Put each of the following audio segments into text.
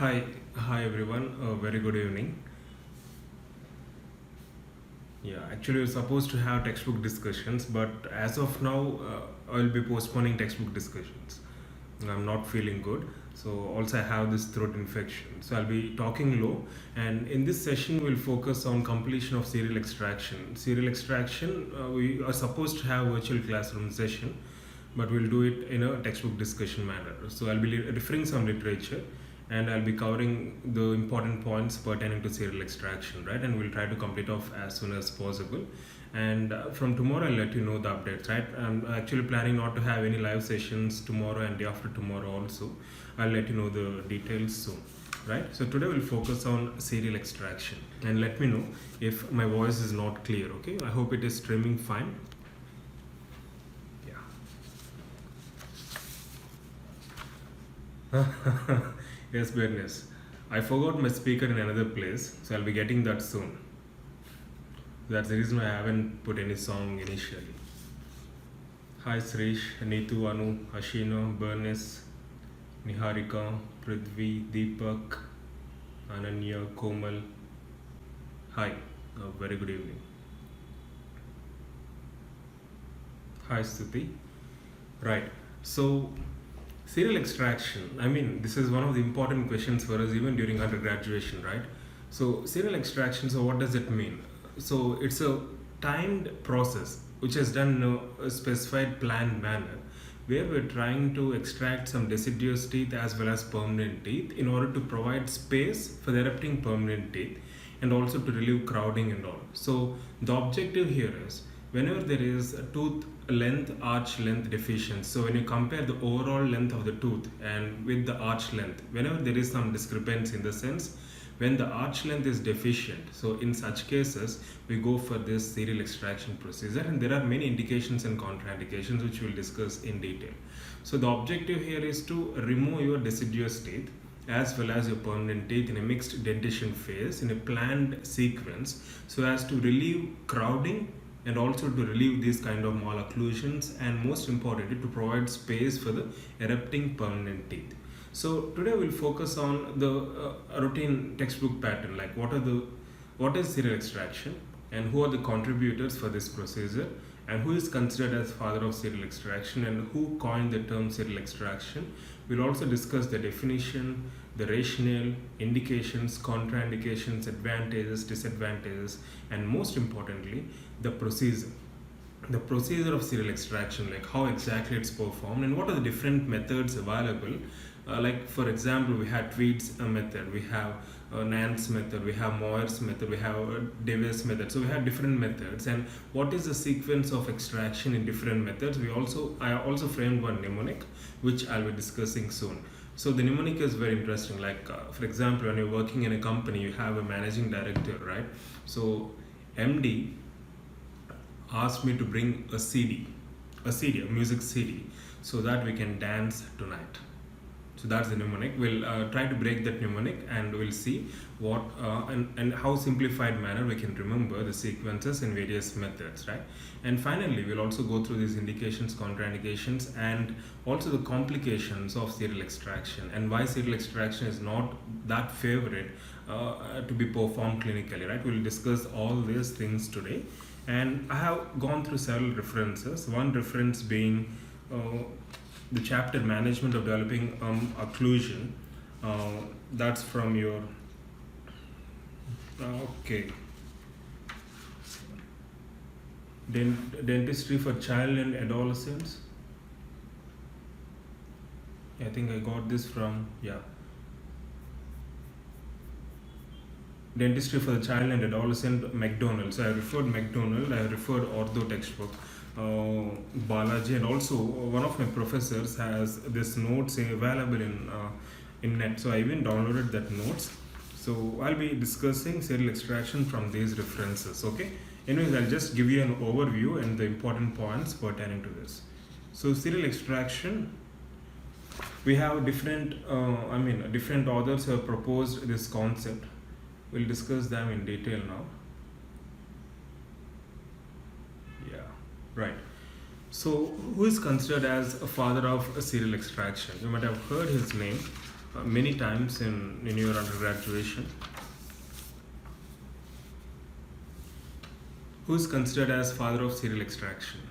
Hi everyone. Very good evening. Yeah, actually we're supposed to have textbook discussions, but as of now, I'll be postponing textbook discussions. I'm not feeling good, so also I have this throat infection. So I'll be talking low, and in this session we'll focus on completion of serial extraction. Serial extraction, we are supposed to have virtual classroom session, but we'll do it in a textbook discussion manner. So I'll be referring some literature and I'll be covering the important points pertaining to serial extraction, right? And we'll try to complete off as soon as possible. And from tomorrow, I'll let you know the updates, right? I'm actually planning not to have any live sessions tomorrow and day after tomorrow also. I'll let you know the details soon, right? So today we'll focus on serial extraction, and let me know if my voice is not clear, okay? I hope it is streaming fine. Yeah. Yes, Bernice. I forgot my speaker in another place, so I'll be getting that soon. That's the reason why I haven't put any song initially. Hi Srish, Neetu, Anu, Ashina, Bernice, Niharika, Prithvi, Deepak, Ananya, Komal. Hi, very good evening. Hi Stuti. Right, so serial extraction, I mean, this is one of the important questions for us even during undergraduation, right? So serial extraction, so what does it mean? So it's a timed process which is done in a specified planned manner, where we're trying to extract some deciduous teeth as well as permanent teeth in order to provide space for the erupting permanent teeth and also to relieve crowding and all. So the objective here is whenever there is a tooth length, arch length deficiency, so when you compare the overall length of the tooth and with the arch length, whenever there is some discrepancy, in the sense when the arch length is deficient, so in such cases we go for this serial extraction procedure, and there are many indications and contraindications which we'll discuss in detail. So the objective here is to remove your deciduous teeth as well as your permanent teeth in a mixed dentition phase in a planned sequence, so as to relieve crowding and also to relieve these kind of malocclusions, and most importantly to provide space for the erupting permanent teeth. So today we'll focus on the routine textbook pattern, like what is serial extraction and who are the contributors for this procedure, and who is considered as father of serial extraction and who coined the term serial extraction. We'll also discuss the definition, the rationale, indications, contraindications, advantages, disadvantages, and most importantly the procedure. The procedure of serial extraction, like how exactly it's performed and what are the different methods available. Like for example, we have Tweed's method, we have Nance method, we have Moir's method, we have Davis method. So we have different methods, and what is the sequence of extraction in different methods. I also framed one mnemonic which I'll be discussing soon. So the mnemonic is very interesting. Like for example, when you're working in a company, you have a managing director, right? So MD asked me to bring a music CD, so that we can dance tonight. So that's the mnemonic. We'll try to break that mnemonic, and we'll see what and how simplified manner we can remember the sequences in various methods, right? And finally, we'll also go through these indications, contraindications, and also the complications of serial extraction and why serial extraction is not that favorite to be performed clinically, right? We'll discuss all these things today. And I have gone through several references. One reference being the chapter Management of Developing Occlusion. That's from your Dentistry for Child and Adolescents. I think I got this from Dentistry for the Child and Adolescent, McDonald. So I referred McDonald, I referred ortho textbook, Balaji, and also one of my professors has this notes available in net. So I even downloaded that notes. So I'll be discussing serial extraction from these references. Okay. Anyways, I'll just give you an overview and the important points pertaining to this. So serial extraction, we have different authors have proposed this concept. We'll discuss them in detail now. Right. So who is considered as a father of serial extraction? You might have heard his name. many times in your undergraduation. Who is considered as father of serial extraction?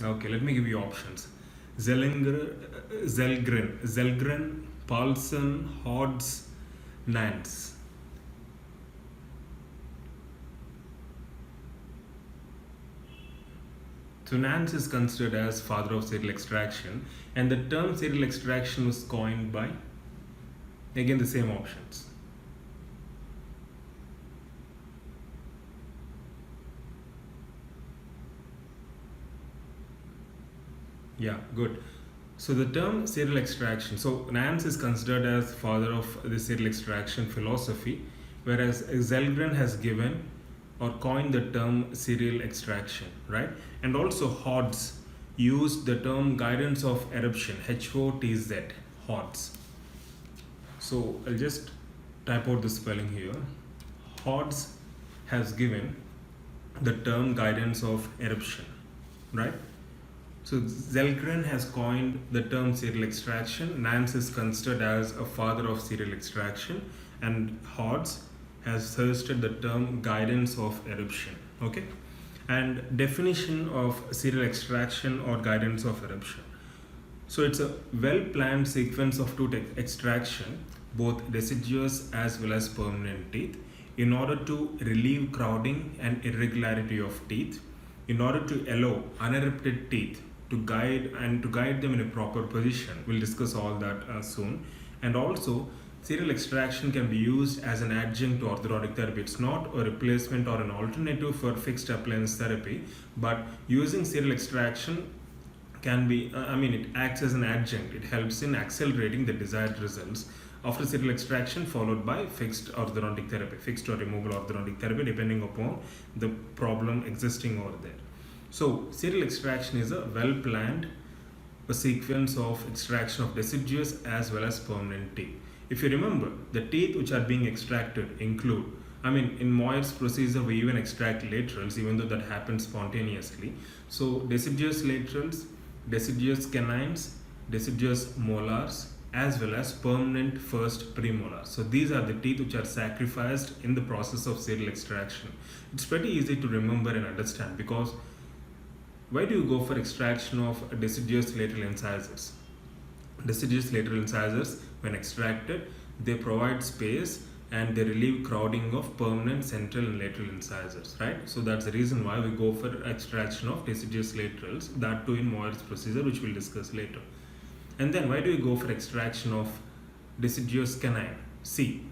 Okay, let me give you options. Zellgren, Paulson, Hodds, Nance. So Nance is considered as father of serial extraction, and the term serial extraction was coined by, again, the same options. Yeah, good. So the term serial extraction, so Nance is considered as father of the serial extraction philosophy, whereas Zellgren has given or coined the term serial extraction, right? And also Hodds used the term guidance of eruption, HOTZ, Hodds. So I'll just type out the spelling here. Hodds has given the term guidance of eruption, right? So Zellgren has coined the term serial extraction. Nance is considered as a father of serial extraction, and Hodds has suggested the term guidance of eruption. Okay, and definition of serial extraction or guidance of eruption. So it's a well-planned sequence of tooth extraction, both deciduous as well as permanent teeth, in order to relieve crowding and irregularity of teeth, in order to allow unerupted teeth to guide them in a proper position. We'll discuss all that soon. And also, serial extraction can be used as an adjunct to orthodontic therapy. It's not a replacement or an alternative for fixed appliance therapy, but using serial extraction can be, it acts as an adjunct. It helps in accelerating the desired results after serial extraction, followed by fixed orthodontic therapy, fixed or removable orthodontic therapy, depending upon the problem existing over there. So serial extraction is a well-planned sequence of extraction of deciduous as well as permanent teeth. If you remember, the teeth which are being extracted include, in Moir's procedure we even extract laterals, even though that happens spontaneously. So deciduous laterals, deciduous canines, deciduous molars, as well as permanent first premolars. So these are the teeth which are sacrificed in the process of serial extraction. It's pretty easy to remember and understand, because why do you go for extraction of deciduous lateral incisors? Deciduous lateral incisors, when extracted, they provide space and they relieve crowding of permanent central and lateral incisors, right? So that's the reason why we go for extraction of deciduous laterals, that too in Moir's procedure, which we'll discuss later. And then why do we go for extraction of deciduous canine? See,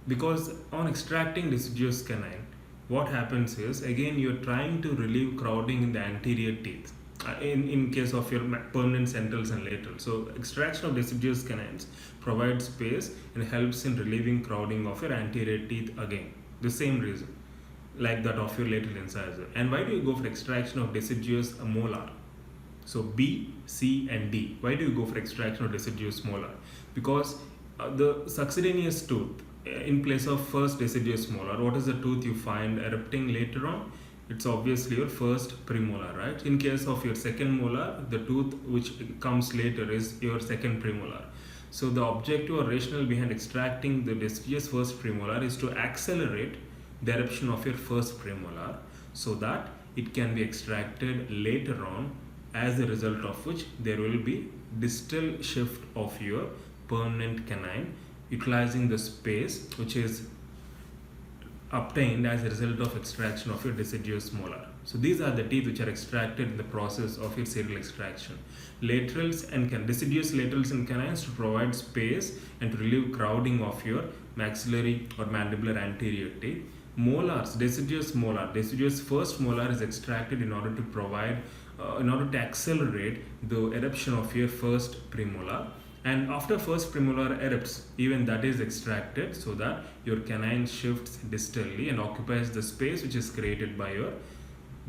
because on extracting deciduous canine, what happens is, again, you're trying to relieve crowding in the anterior teeth in case of your permanent centrals and laterals. So extraction of deciduous canines provides space and helps in relieving crowding of your anterior teeth, again, the same reason like that of your lateral incisor. And why do you go for extraction of deciduous molar? So B, C and D. Why do you go for extraction of deciduous molar? Because the succedaneous tooth in place of first deciduous molar, what is the tooth you find erupting later on? It's obviously your first premolar, right? In case of your second molar, the tooth which comes later is your second premolar. So the objective or rationale behind extracting the deciduous first premolar is to accelerate the eruption of your first premolar, so that it can be extracted later on, as a result of which there will be distal shift of your permanent canine, utilizing the space which is obtained as a result of extraction of your deciduous molar. So these are the teeth which are extracted in the process of your serial extraction. Laterals and deciduous laterals and canines to provide space and to relieve crowding of your maxillary or mandibular anterior teeth. Molars, deciduous first molar is extracted in order to provide, in order to accelerate the eruption of your first premolar. And after first premolar erupts, even that is extracted, so that your canine shifts distally and occupies the space which is created by your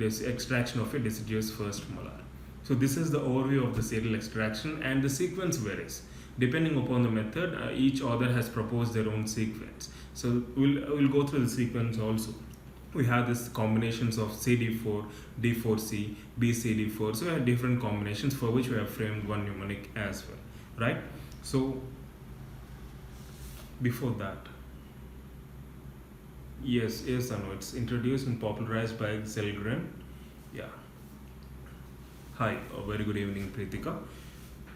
extraction of your deciduous first molar. So this is the overview of the serial extraction, and the sequence varies depending upon the method. Each author has proposed their own sequence, so we'll go through the sequence also. we have this combinations of CD4, D4C, BCD4. So we have different combinations for which we have framed one mnemonic as well, right? So before that, yes, I know it's introduced and popularized by Zelgren. Yeah. Hi, a very good evening, Pritika.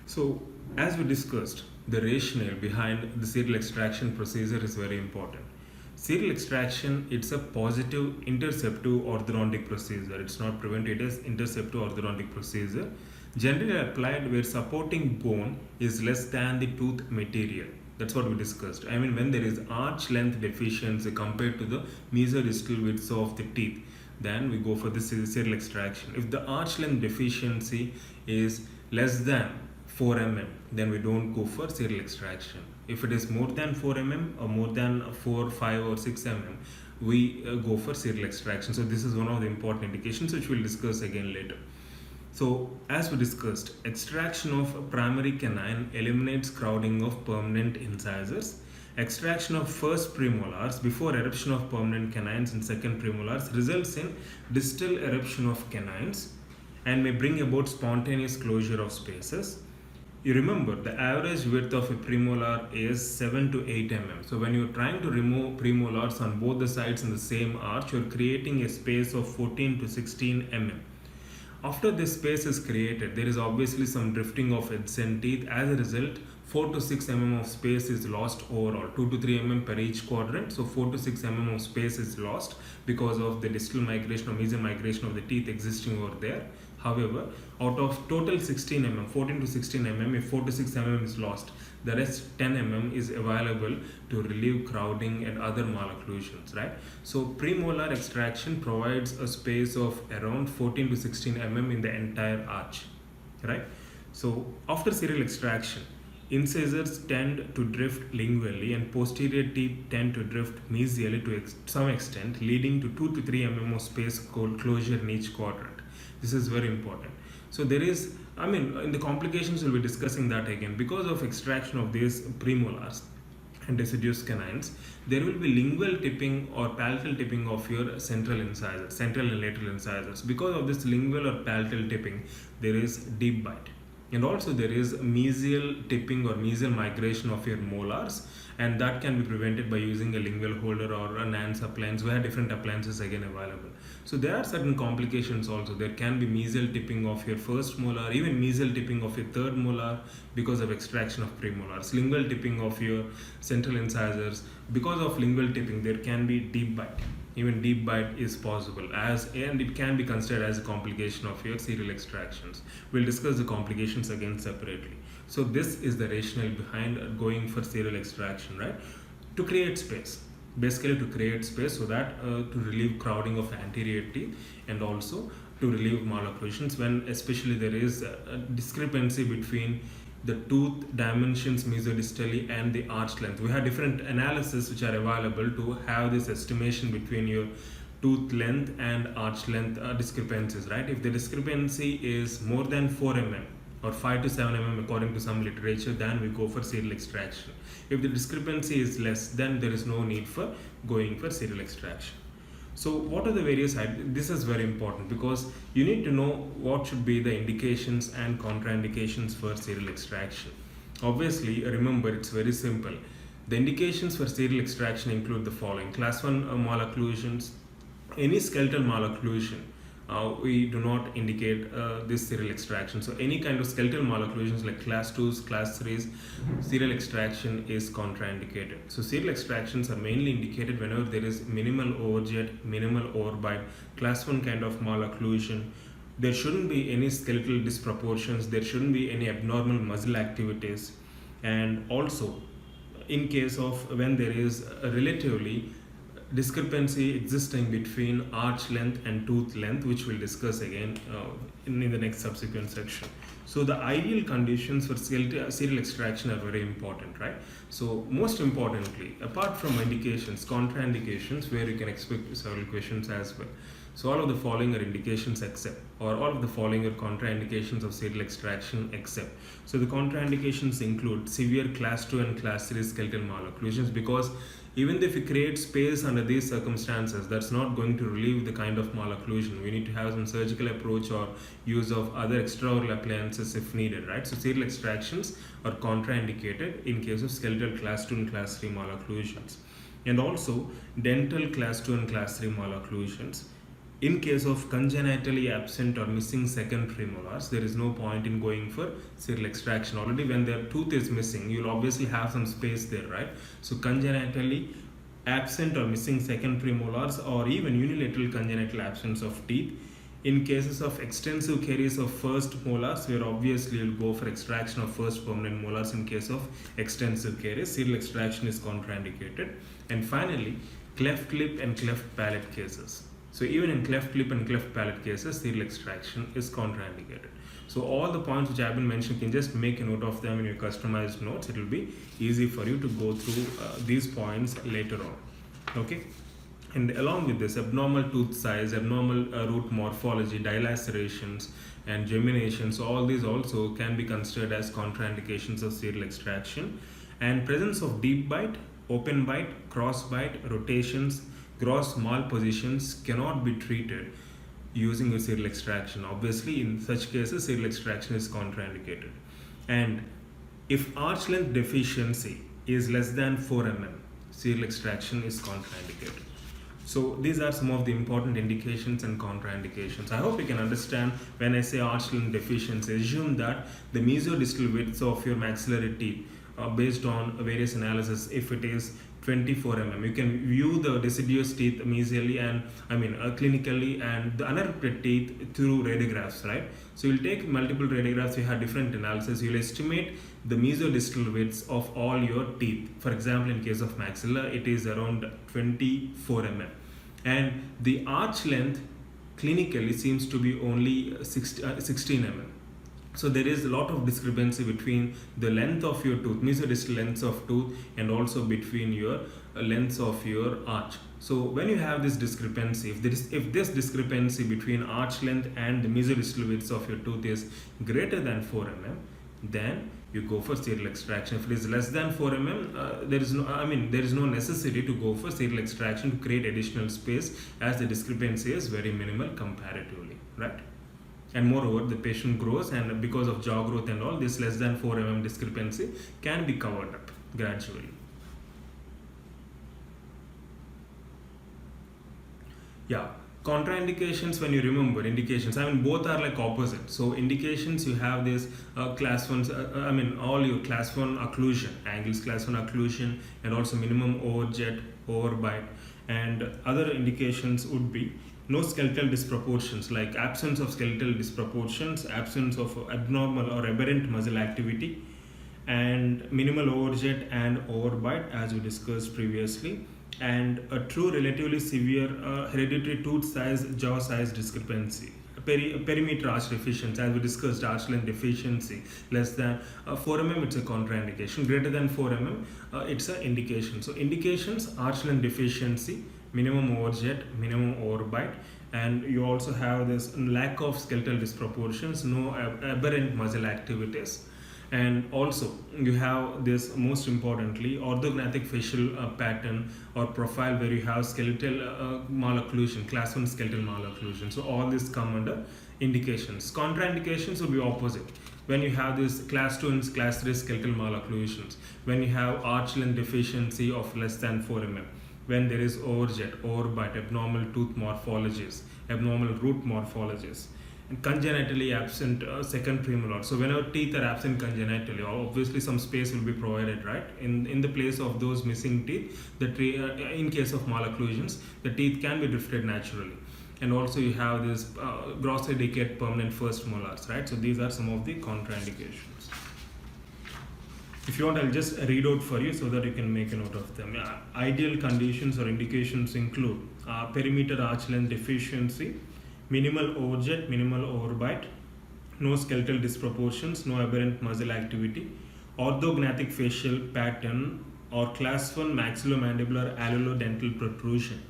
So as we discussed, the rationale behind the serial extraction procedure is very important. Serial extraction, it's a positive interceptive orthodontic procedure. It's not preventive, it is interceptive orthodontic procedure. Generally applied where supporting bone is less than the tooth material. That's what we discussed. I mean, when there is arch length deficiency compared to the mesodistal width of the teeth, then we go for the serial extraction. If the arch length deficiency is less than 4 mm, then we don't go for serial extraction. If it is more than 4 mm or more than 4, 5 or 6 mm, we go for serial extraction. So this is one of the important indications which we'll discuss again later. So as we discussed, extraction of primary canine eliminates crowding of permanent incisors. Extraction of first premolars before eruption of permanent canines and second premolars results in distal eruption of canines and may bring about spontaneous closure of spaces. You remember the average width of a premolar is 7 to 8 mm. So when you're trying to remove premolars on both the sides in the same arch, you're creating a space of 14 to 16 mm. After this space is created, there is obviously some drifting of adjacent teeth. As a result, 4 to 6 mm of space is lost overall, 2 to 3 mm per each quadrant. So 4 to 6 mm of space is lost because of the distal migration or mesial migration of the teeth existing over there. However, out of total 16 mm, 14 to 16 mm, if 4 to 6 mm is lost, the rest 10 mm is available to relieve crowding and other malocclusions, right? So premolar extraction provides a space of around 14 to 16 mm in the entire arch, right? So after serial extraction, incisors tend to drift lingually and posterior teeth tend to drift mesially to some extent, leading to 2 to 3 mm of space closure in each quadrant. This is very important. So there is, in the complications we'll be discussing that again. Because of extraction of these premolars and deciduous canines, there will be lingual tipping or palatal tipping of your central incisors, central and lateral incisors. Because of this lingual or palatal tipping, there is deep bite. And also there is mesial tipping or mesial migration of your molars, and that can be prevented by using a lingual holder or a Nance appliance. We have different appliances again available. So there are certain complications also. There can be mesial tipping of your first molar, even mesial tipping of your third molar because of extraction of premolars. Lingual tipping of your central incisors. Because of lingual tipping, there can be deep bite. Even deep bite is possible and it can be considered as a complication of your serial extractions. We'll discuss the complications again separately. So this is the rationale behind going for serial extraction, right? To create space. Basically to create space so that to relieve crowding of anterior teeth and also to relieve malocclusions when especially there is a discrepancy between the tooth dimensions mesodistally and the arch length. We have different analysis which are available to have this estimation between your tooth length and arch length discrepancies, right? If the discrepancy is more than 4 mm or 5 to 7 mm according to some literature, then we go for serial extraction. If the discrepancy is less, then there is no need for going for serial extraction. So what are the various, this is very important because you need to know what should be the indications and contraindications for serial extraction. Obviously, remember it's very simple. The indications for serial extraction include the following: class 1 malocclusions, any skeletal malocclusion. We do not indicate this serial extraction. So any kind of skeletal malocclusions like class 2s, class 3s, serial extraction is contraindicated. So serial extractions are mainly indicated whenever there is minimal overjet, minimal overbite, class 1 kind of malocclusion. There shouldn't be any skeletal disproportions, there shouldn't be any abnormal muscle activities, and also in case of when there is a relatively discrepancy existing between arch length and tooth length, which we'll discuss again in the next subsequent section. So the ideal conditions for serial extraction are very important, right? So most importantly, apart from indications, contraindications, where you can expect several questions as well. So all of the following are indications except, or all of the following are contraindications of serial extraction except. So the contraindications include severe class 2 and class 3 skeletal malocclusions, because Even if we create space under these circumstances, that's not going to relieve the kind of malocclusion. We need to have some surgical approach or use of other extraoral appliances if needed, right? So serial extractions are contraindicated in case of skeletal class 2 and class 3 malocclusions, and also dental class 2 and class 3 malocclusions. In case of congenitally absent or missing second premolars, there is no point in going for serial extraction. Already when their tooth is missing, you'll obviously have some space there, right? So congenitally absent or missing second premolars, or even unilateral congenital absence of teeth. In cases of extensive caries of first molars, where obviously you'll go for extraction of first permanent molars in case of extensive caries, serial extraction is contraindicated. And finally, cleft lip and cleft palate cases. So even in cleft lip and cleft palate cases, serial extraction is contraindicated. So all the points which I have been mentioning, you can just make a note of them in your customized notes. It will be easy for you to go through these points later on. Okay. And along with this, abnormal tooth size, abnormal root morphology, dilacerations and geminations, all these also can be considered as contraindications of serial extraction. And presence of deep bite, open bite, cross bite, rotations, gross malpositions cannot be treated using a serial extraction. Obviously, in such cases, serial extraction is contraindicated. And if arch length deficiency is less than 4 mm, serial extraction is contraindicated. So these are some of the important indications and contraindications. I hope you can understand when I say arch length deficiency. Assume that the mesodistal width of your maxillary teeth, based on various analysis, if it is 24 mm, you can view the deciduous teeth mesially and clinically, and the unerupted teeth through radiographs, right? So you'll take multiple radiographs, you have different analysis, you'll estimate the mesodistal widths of all your teeth. For example, in case of maxilla, it is around 24 mm, and the arch length clinically seems to be only 16 mm. So there is a lot of discrepancy between the length of your tooth, mesodistal lengths of tooth, and also between your lengths of your arch. So when you have this discrepancy, if this discrepancy between arch length and the mesodistal widths of your tooth is greater than 4 mm, then you go for serial extraction. If it is less than 4 mm, there is no necessity to go for serial extraction to create additional space, as the discrepancy is very minimal comparatively, right? And moreover, the patient grows, and because of jaw growth and all, this less than 4 mm discrepancy can be covered up gradually. Yeah, contraindications, when you remember indications, both are like opposite. So indications, you have this class 1, all your class 1 occlusion, angles class 1 occlusion, and also minimum overjet, overbite, and other indications would be no skeletal disproportions, like absence of skeletal disproportions, absence of abnormal or aberrant muscle activity, and minimal overjet and overbite, as we discussed previously, and a true relatively severe hereditary tooth size, jaw size discrepancy. Perimeter arch deficiency, as we discussed, arch length deficiency less than 4 mm, it's a contraindication. Greater than 4 mm, it's an indication. So indications: arch length deficiency, minimum overjet, minimum overbite, and you also have this lack of skeletal disproportions, no aberrant muscle activities, and also you have this, most importantly, orthognathic facial pattern or profile, where you have skeletal malocclusion, class 1 skeletal malocclusion. So all this come under indications. Contraindications would be opposite. When you have this class 2 and class 3 skeletal malocclusions, when you have arch length deficiency of less than 4 mm, when there is overjet, overbite, abnormal tooth morphologies, abnormal root morphologies, and congenitally absent second premolar. So whenever teeth are absent congenitally, obviously some space will be provided, right? In the place of those missing teeth, in case of malocclusions, the teeth can be drifted naturally. And also you have this grossly decayed permanent first molars, right? So these are some of the contraindications. If you want, I'll just read out for you so that you can make a note of them. Ideal conditions or indications include perimeter arch length deficiency, minimal overjet, minimal overbite, no skeletal disproportions, no aberrant muscle activity, orthognathic facial pattern, or class 1 maxillomandibular alveolo-dental protrusion.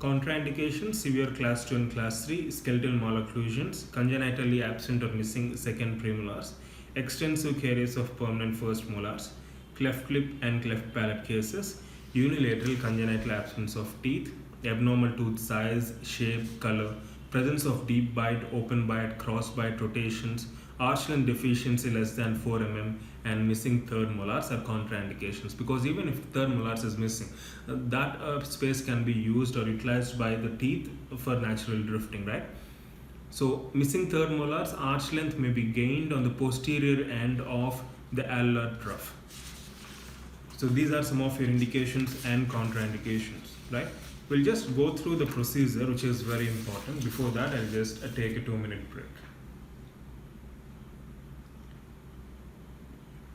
Contraindications: severe class 2 and class 3 skeletal malocclusions, congenitally absent or missing second premolars, extensive caries of permanent first molars, cleft lip and cleft palate cases, unilateral congenital absence of teeth, abnormal tooth size, shape, color, presence of deep bite, open bite, cross bite, rotations, arch length deficiency less than 4 mm, and missing third molars are contraindications, because even if third molars is missing, that space can be used or utilized by the teeth for natural drifting, right? So missing third molars, arch length may be gained on the posterior end of the alar trough. So these are some of your indications and contraindications, right? We'll just go through the procedure, which is very important. Before that, I'll just take a 2-minute break.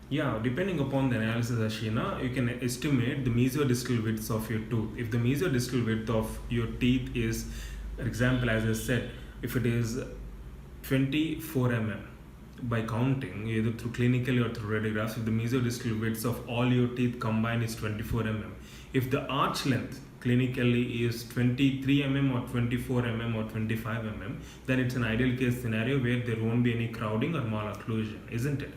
Yeah, depending upon the analysis, Ashina, you can estimate the mesodistal width of your tooth. If the mesodistal width of your teeth is, for example, as I said, if it is 24 mm, by counting either through clinically or through radiographs, if the mesodistal widths of all your teeth combined is 24 mm, if the arch length clinically is 23 mm or 24 mm or 25 mm, then it's an ideal case scenario where there won't be any crowding or malocclusion, isn't it?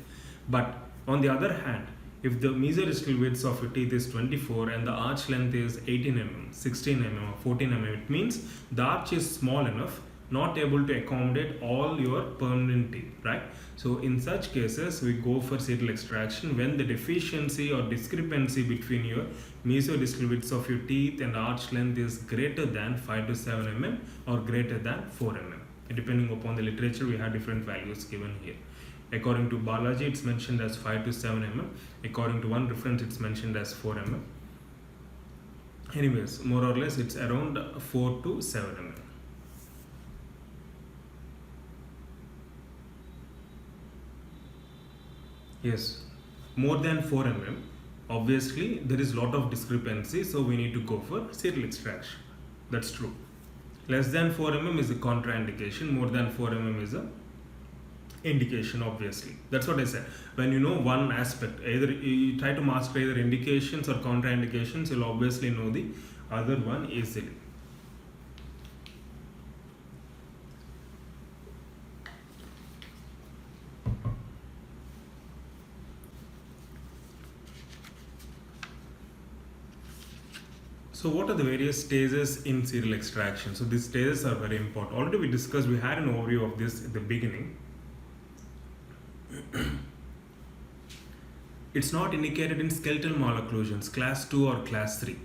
But on the other hand, if the mesodistal widths of your teeth is 24 and the arch length is 18 mm, 16 mm or 14 mm, it means the arch is small enough, not able to accommodate all your permanent teeth, right? So in such cases, we go for serial extraction when the deficiency or discrepancy between your mesodistal widths of your teeth and arch length is greater than 5 to 7 mm or greater than 4 mm. Depending upon the literature, we have different values given here. According to biology, it's mentioned as 5 to 7 mm. According to one reference, it's mentioned as 4 mm. Anyways, more or less, it's around 4 to 7 mm. Yes, more than 4 mm, obviously there is a lot of discrepancy, so we need to go for serial extraction. That's true. Less than 4 mm is a contraindication, more than 4 mm is a indication, obviously. That's what I said. When you know one aspect, either you try to master either indications or contraindications, you'll obviously know the other one easily. So what are the various stages in serial extraction? So these stages are very important. Already we discussed, we had an overview of this at the beginning. It's not indicated in skeletal malocclusions, class 2 or class 3.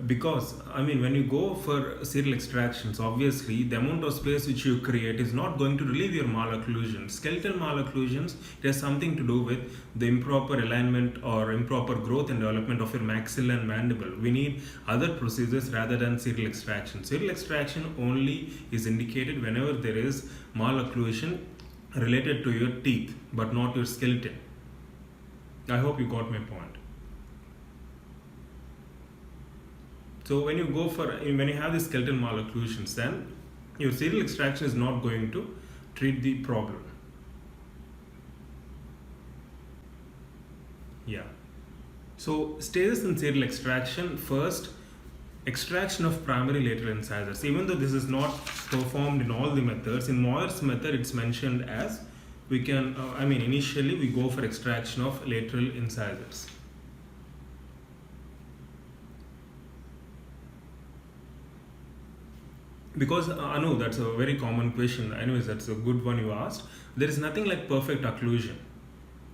Because, when you go for serial extractions, obviously the amount of space which you create is not going to relieve your malocclusions. Skeletal malocclusions, it has something to do with the improper alignment or improper growth and development of your maxilla and mandible. We need other procedures rather than serial extraction. Serial extraction only is indicated whenever there is malocclusion related to your teeth, but not your skeleton. I hope you got my point. So when you have the skeletal malocclusions, then your serial extraction is not going to treat the problem. Yeah. So stages in serial extraction: first, extraction of primary lateral incisors. Even though this is not performed in all the methods, in Moyer's method it's mentioned as we can, initially we go for extraction of lateral incisors. Because Anu, that's a very common question. Anyways, that's a good one you asked. There is nothing like perfect occlusion.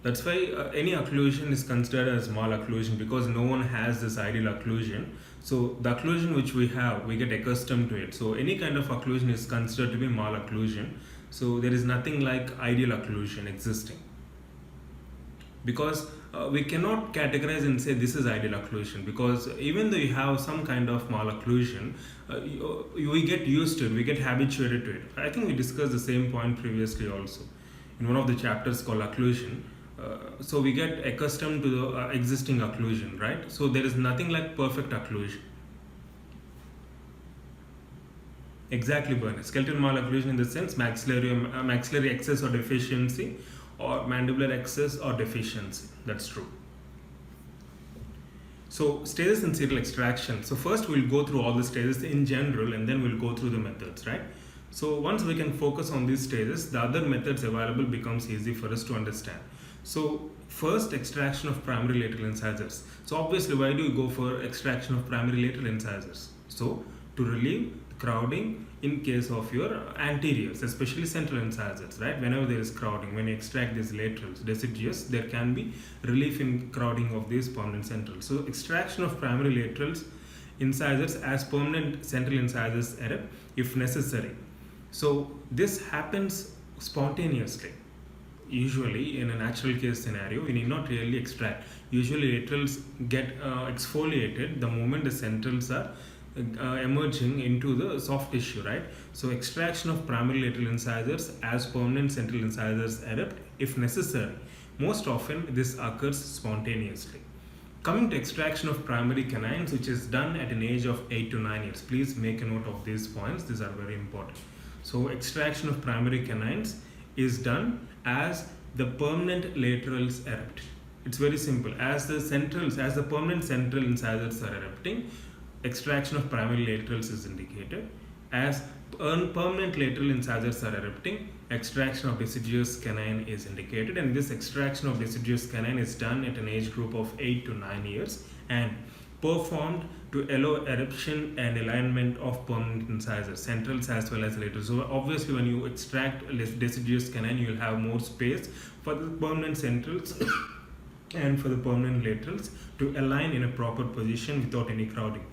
That's why any occlusion is considered as malocclusion, because no one has this ideal occlusion. So the occlusion which we have, we get accustomed to it. So any kind of occlusion is considered to be malocclusion. So there is nothing like ideal occlusion existing. Because we cannot categorize and say this is ideal occlusion, because even though you have some kind of malocclusion, we get used to it, we get habituated to it. I think we discussed the same point previously also in one of the chapters called occlusion. So we get accustomed to the existing occlusion, right? So there is nothing like perfect occlusion. Exactly, Bernie. Skeletal malocclusion in the sense maxillary excess or deficiency, or mandibular excess or deficiency. That's true. So stages in serial extraction. So first we'll go through all the stages in general, and then we'll go through the methods, right? So once we can focus on these stages, the other methods available becomes easy for us to understand. So first, extraction of primary lateral incisors. So obviously, why do you go for extraction of primary lateral incisors? So to relieve crowding in case of your anteriors, especially central incisors, right? Whenever there is crowding, when you extract these laterals, deciduous, there can be relief in crowding of these permanent centrals. So extraction of primary laterals incisors as permanent central incisors erupt if necessary. So this happens spontaneously. Usually in a natural case scenario, we need not really extract. Usually laterals get exfoliated the moment the centrals are emerging into the soft tissue, right? So extraction of primary lateral incisors as permanent central incisors erupt if necessary. Most often this occurs spontaneously. Coming to extraction of primary canines, which is done at an age of 8 to 9 years. Please make a note of these points, these are very important. So extraction of primary canines is done as the permanent laterals erupt. It's very simple. As the permanent central incisors are erupting, extraction of primary laterals is indicated. As permanent lateral incisors are erupting, extraction of deciduous canine is indicated, and this extraction of deciduous canine is done at an age group of 8 to 9 years and performed to allow eruption and alignment of permanent incisors, centrals as well as laterals. So obviously when you extract deciduous canine, you will have more space for the permanent centrals and for the permanent laterals to align in a proper position without any crowding.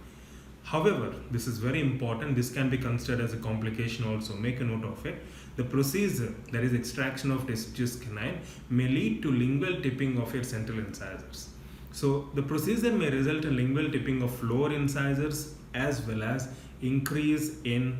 However, this is very important. This can be considered as a complication also. Make a note of it. The procedure, that is extraction of deciduous canine, may lead to lingual tipping of your central incisors. So the procedure may result in lingual tipping of lower incisors as well as increase in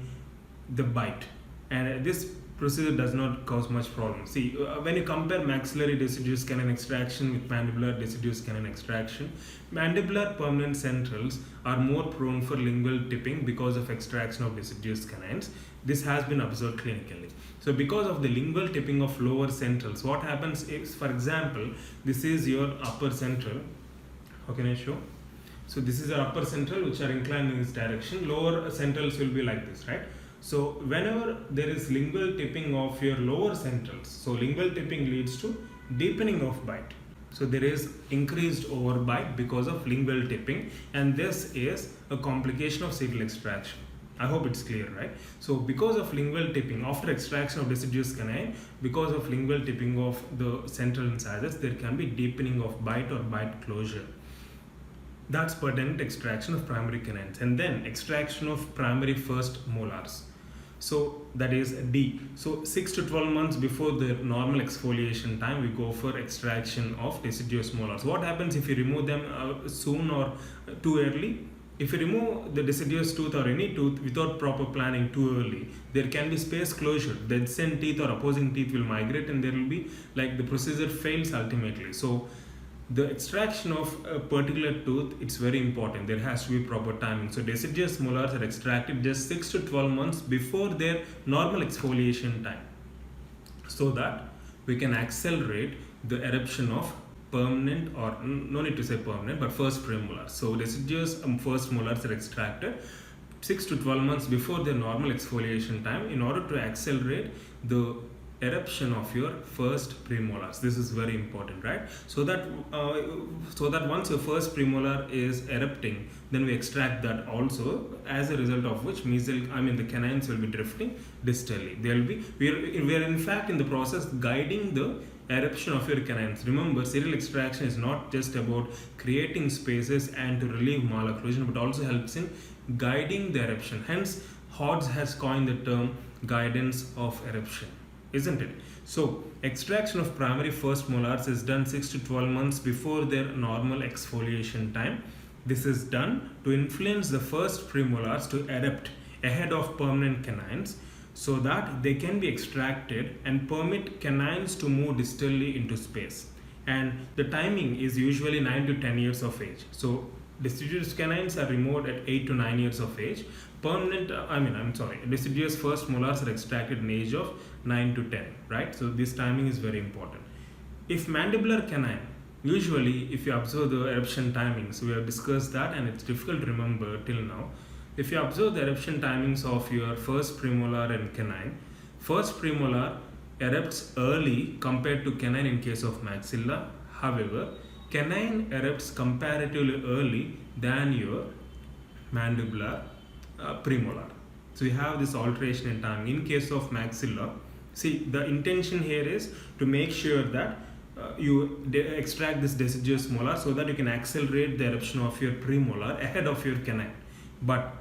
the bite. And this procedure does not cause much problem. See, when you compare maxillary deciduous canine extraction with mandibular deciduous canine extraction, mandibular permanent centrals are more prone for lingual tipping because of extraction of deciduous canines. This has been observed clinically. So because of the lingual tipping of lower centrals, what happens is, for example, this is your upper central. How can I show? So this is your upper central which are inclined in this direction. Lower centrals will be like this, right? So whenever there is lingual tipping of your lower centrals, so lingual tipping leads to deepening of bite. So there is increased overbite because of lingual tipping, and this is a complication of serial extraction. I hope it's clear, right? So because of lingual tipping, after extraction of deciduous canine, because of lingual tipping of the central incisors, there can be deepening of bite or bite closure. That's pertinent extraction of primary canines. And then extraction of primary first molars. So that is D. So 6 to 12 months before the normal exfoliation time, we go for extraction of deciduous molars. What happens if you remove them soon or too early? If you remove the deciduous tooth or any tooth without proper planning too early, there can be space closure. The adjacent teeth or opposing teeth will migrate, and there will be like the procedure fails ultimately. So the extraction of a particular tooth, it's very important. There has to be proper timing. So deciduous molars are extracted just 6 to 12 months before their normal exfoliation time, so that we can accelerate the eruption of permanent, or no need to say permanent, but first premolars. So deciduous first molars are extracted 6 to 12 months before their normal exfoliation time in order to accelerate the eruption of your first premolars. This is very important, right? So that once your first premolar is erupting, then we extract that also, as a result of which the canines will be drifting distally. We are in fact in the process guiding the eruption of your canines. Remember, serial extraction is not just about creating spaces and to relieve malocclusion, but also helps in guiding the eruption. Hence, Hodge has coined the term guidance of eruption, isn't it? So extraction of primary first molars is done 6 to 12 months before their normal exfoliation time. This is done to influence the first premolars to erupt ahead of permanent canines, so that they can be extracted and permit canines to move distally into space. And the timing is usually 9 to 10 years of age. So deciduous canines are removed at 8 to 9 years of age. Deciduous first molars are extracted in age of 9 to 10, right? So this timing is very important. If mandibular canine, usually if you observe the eruption timings, we have discussed that and it's difficult to remember till now. If you observe the eruption timings of your first premolar and canine, first premolar erupts early compared to canine in case of maxilla. However, canine erupts comparatively early than your mandibular premolar. So you have this alteration in time. In case of maxilla, see, the intention here is to make sure that you extract this deciduous molar so that you can accelerate the eruption of your premolar ahead of your canine. But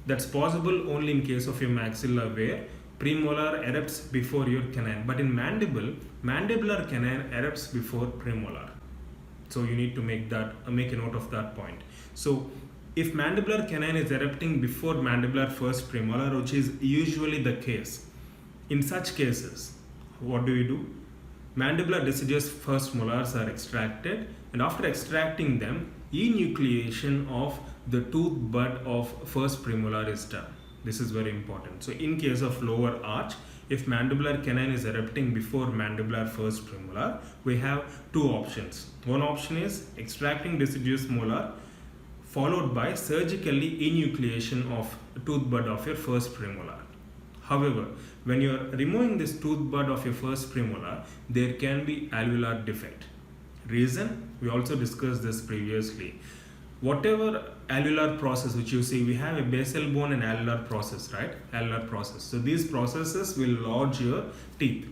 that's possible only in case of your maxilla where premolar erupts before your canine. But in mandibular canine erupts before premolar. So you need to make a note of that point. So if mandibular canine is erupting before mandibular first premolar, which is usually the case, in such cases, what do? Mandibular deciduous first molars are extracted, and after extracting them, enucleation of the tooth bud of first premolar is done. This is very important. So in case of lower arch, if mandibular canine is erupting before mandibular first premolar, we have two options. One option is extracting deciduous molar followed by surgically enucleation of tooth bud of your first premolar. However, when you are removing this tooth bud of your first premolar, there can be alveolar defect. Reason? We also discussed this previously. Whatever alveolar process which you see, we have a basal bone and alveolar process, right? Alveolar process. So these processes will lodge your teeth.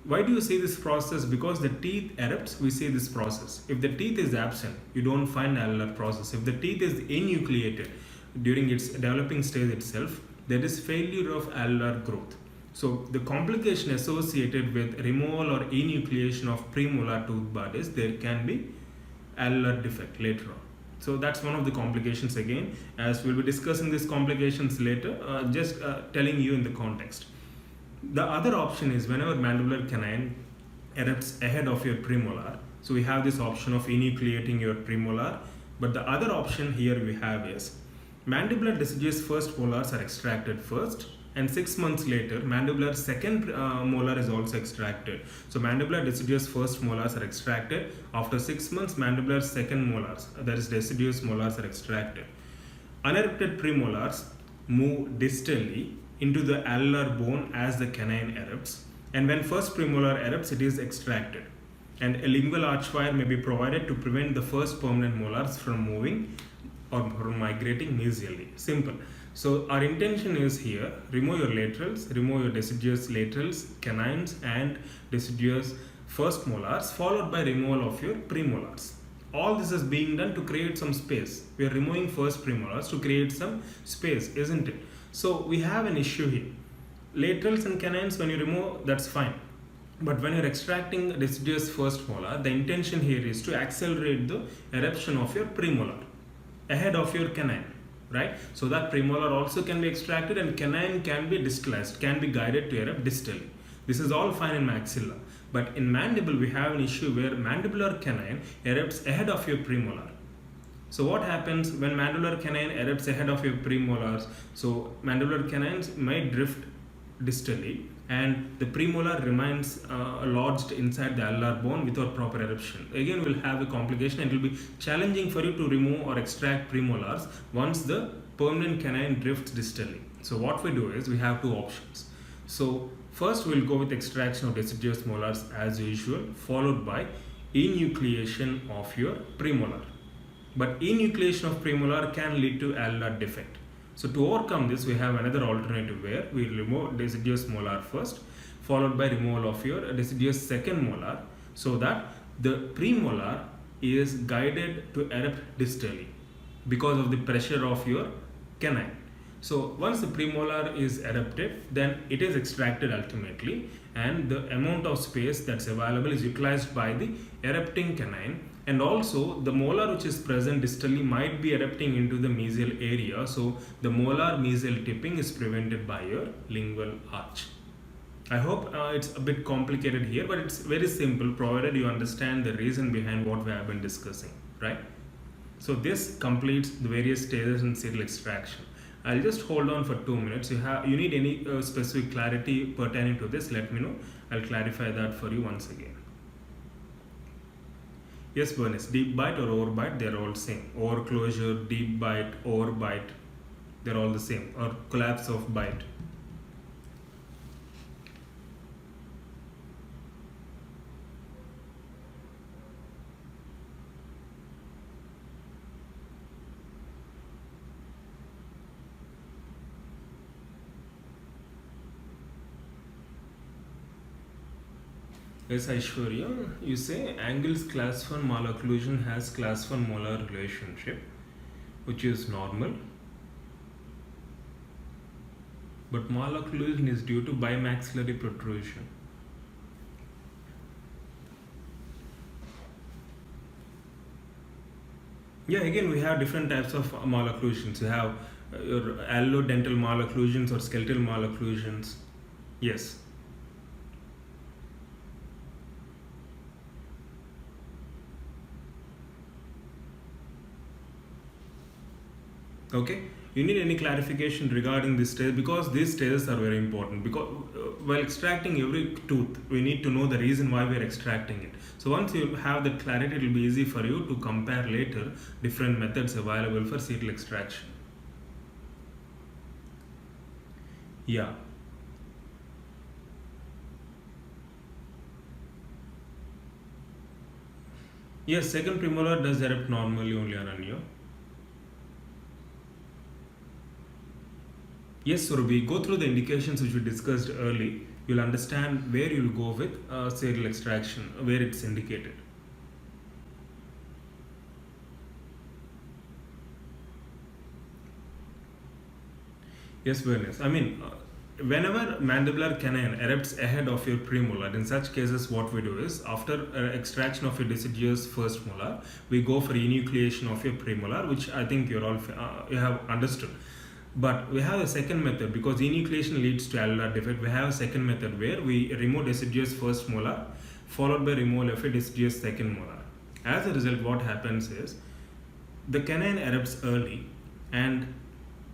Why do you see this process? Because the teeth erupts, we see this process. If the teeth is absent, you don't find alveolar process. If the teeth is enucleated during its developing stage itself, there is failure of alveolar growth. So the complication associated with removal or enucleation of premolar tooth bud is there can be alveolar defect later on. So that's one of the complications again. As we'll be discussing these complications later, just telling you in the context. The other option is whenever mandibular canine erupts ahead of your premolar. So we have this option of enucleating your premolar. But the other option here we have is mandibular deciduous first molars are extracted first, and 6 months later mandibular second molar is also extracted. So mandibular deciduous first molars are extracted. After 6 months, mandibular second molars, that is deciduous molars, are extracted. Unerupted premolars move distally into the alveolar bone as the canine erupts, and when first premolar erupts, it is extracted. And a lingual archwire may be provided to prevent the first permanent molars from moving or from migrating mesially. Simple. So our intention is here, remove your laterals, remove your deciduous laterals, canines and deciduous first molars, followed by removal of your premolars. All this is being done to create some space. We are removing first premolars to create some space, isn't it? So we have an issue here. Laterals and canines, when you remove, that's fine. But when you're extracting deciduous first molar, the intention here is to accelerate the eruption of your premolar ahead of your canine, right? So that premolar also can be extracted and canine can be distalized, can be guided to erupt distally. This is all fine in maxilla. But in mandible, we have an issue where mandibular canine erupts ahead of your premolar. So what happens when mandibular canine erupts ahead of your premolars? So mandibular canines might drift distally and the premolar remains lodged inside the alveolar bone without proper eruption. Again, we'll have a complication and it will be challenging for you to remove or extract premolars once the permanent canine drifts distally. So what we do is we have two options. So first we'll go with extraction of deciduous molars as usual, followed by enucleation of your premolar. But enucleation of premolar can lead to alveolar defect. So to overcome this, we have another alternative where we remove deciduous molar first, followed by removal of your deciduous second molar, so that the premolar is guided to erupt distally because of the pressure of your canine. So once the premolar is erupted, then it is extracted ultimately, and the amount of space that's available is utilized by the erupting canine. And also the molar which is present distally might be erupting into the mesial area, so the molar mesial tipping is prevented by your lingual arch. I hope it's a bit complicated here, but it's very simple provided you understand the reason behind what we have been discussing, right? So this completes the various stages in serial extraction. I'll just hold on for 2 minutes. You need any specific clarity pertaining to this, let me know. I'll clarify that for you once again. Yes, Bernice, deep bite or overbite, they're all same. Overclosure, deep bite, overbite, they're all the same, or collapse of bite. Yes, Aishwarya, you say angles class 1 malocclusion has class 1 molar relationship, which is normal. But malocclusion is due to bimaxillary protrusion. Yeah, again, we have different types of malocclusions. You have your allodental malocclusions or skeletal malocclusions. Yes. Okay, you need any clarification regarding this stage, because these stages are very important, because while extracting every tooth we need to know the reason why we are extracting it. So once you have that clarity, it will be easy for you to compare later different methods available for serial extraction. Yeah. Yes, second premolar does erupt normally only, Ananya. Yes, Surabhi, go through the indications which we discussed early. You'll understand where you'll go with serial extraction, where it's indicated. Yes, Bernice. I mean, whenever mandibular canine erupts ahead of your premolar, in such cases, what we do is, after extraction of your deciduous first molar, we go for enucleation of your premolar, which I think you have understood. But we have a second method, because enucleation leads to alveolar defect. We have a second method where we remove deciduous first molar followed by removal of a deciduous second molar. As a result, what happens is the canine erupts early, and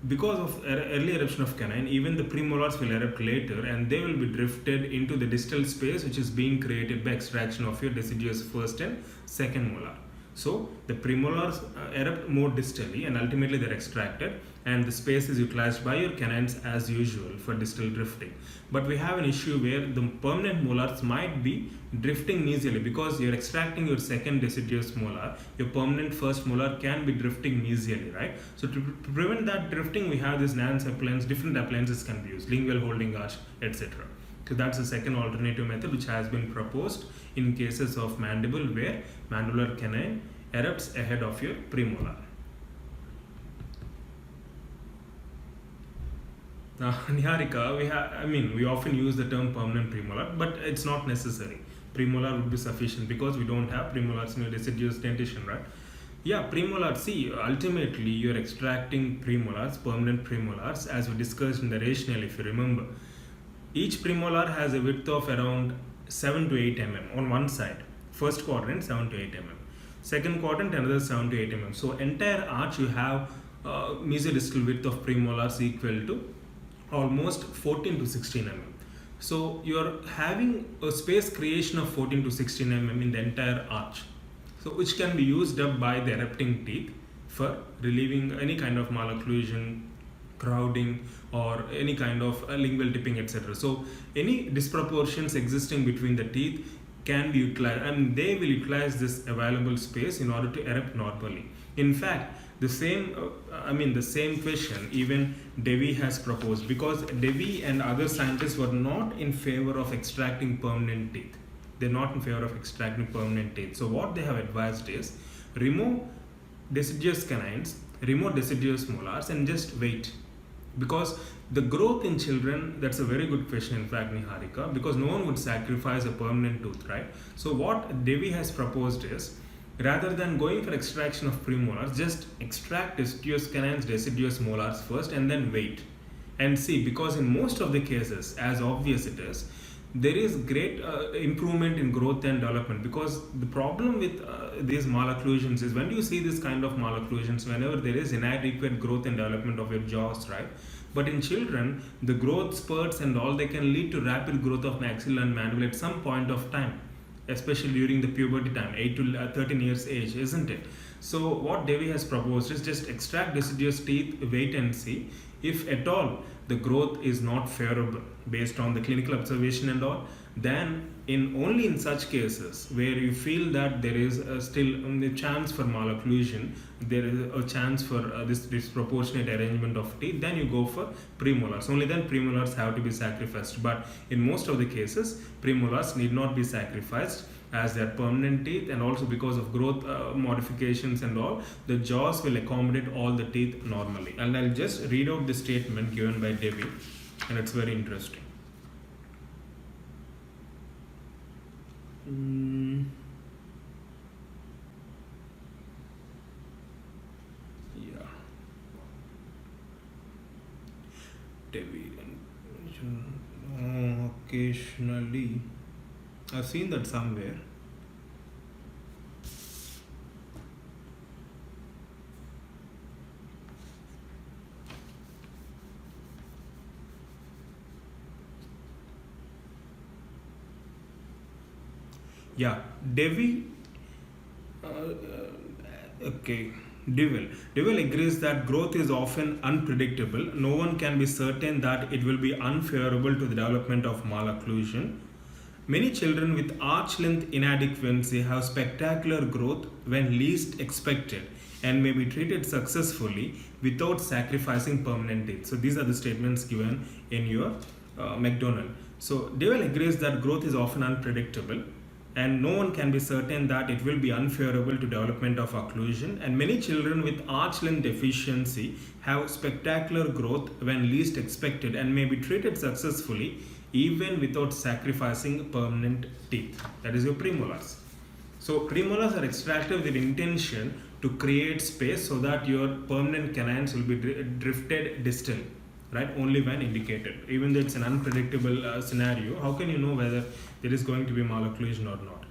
because of early eruption of canine, even the premolars will erupt later, and they will be drifted into the distal space which is being created by extraction of your deciduous first and second molar. So the premolars erupt more distally, and ultimately they're extracted, and the space is utilized by your canines as usual for distal drifting. But we have an issue where the permanent molars might be drifting mesially, because you're extracting your second deciduous molar, your permanent first molar can be drifting mesially, right? So to prevent that drifting, we have this NANS appliance, different appliances can be used, lingual holding arch, etc. So that's the second alternative method which has been proposed in cases of mandible where mandibular canine erupts ahead of your premolar. Now, Niharika, we often use the term permanent premolar, but it's not necessary. Premolar would be sufficient, because we don't have premolars in your deciduous dentition, right? Yeah, premolars, see, ultimately you're extracting premolars, permanent premolars, as we discussed in the rationale, if you remember. Each premolar has a width of around 7 to 8 mm on one side. First quadrant 7 to 8 mm. Second quadrant another 7 to 8 mm. So entire arch you have mesodistal width of premolars equal to almost 14 to 16 mm. So you're having a space creation of 14 to 16 mm in the entire arch, so which can be used up by the erupting teeth for relieving any kind of malocclusion, crowding, or any kind of lingual tipping, etc. So any disproportions existing between the teeth can be utilized, and they will utilize this available space in order to erupt normally. In fact, the same question even Devi has proposed, because Devi and other scientists were not in favor of extracting permanent teeth. They're not in favor of extracting permanent teeth. So what they have advised is remove deciduous canines, remove deciduous molars, and just wait. Because the growth in children, that's a very good question in fact, Niharika, because no one would sacrifice a permanent tooth, right? So what Devi has proposed is, rather than going for extraction of premolars, just extract deciduous canines, deciduous molars first, and then wait and see. Because in most of the cases, as obvious it is, there is great improvement in growth and development. Because the problem with these malocclusions is, when you see this kind of malocclusions, whenever there is inadequate growth and development of your jaws, right? But in children, the growth spurts and all, they can lead to rapid growth of maxilla and mandible at some point of time. especially during the puberty time, 8 to 13 years age, isn't it? So what Devi has proposed is just extract deciduous teeth, wait and see. If at all the growth is not favorable based on the clinical observation and all, then only in such cases where you feel that there is still a chance for malocclusion, there is a chance for this disproportionate arrangement of teeth, then you go for premolars. Only then premolars have to be sacrificed. But in most of the cases, premolars need not be sacrificed, as they are permanent teeth, and also because of growth modifications and all, the jaws will accommodate all the teeth normally. And I'll just read out the statement given by Devi, and it's very interesting. Yeah. Devi, occasionally, I've seen that somewhere. Yeah, Devi. Okay. Devil agrees that growth is often unpredictable. No one can be certain that it will be unfavorable to the development of malocclusion. Many children with arch length inadequacy have spectacular growth when least expected and may be treated successfully without sacrificing permanent teeth. So these are the statements given in your McDonald. So Devil agrees that growth is often unpredictable and no one can be certain that it will be unfavorable to development of occlusion, and many children with arch length deficiency have spectacular growth when least expected and may be treated successfully even without sacrificing permanent teeth. That is your premolars. So premolars are extracted with the intention to create space so that your permanent canines will be drifted distal, right? Only when indicated. Even though it's an unpredictable scenario, how can you know whether there is going to be malocclusion or not?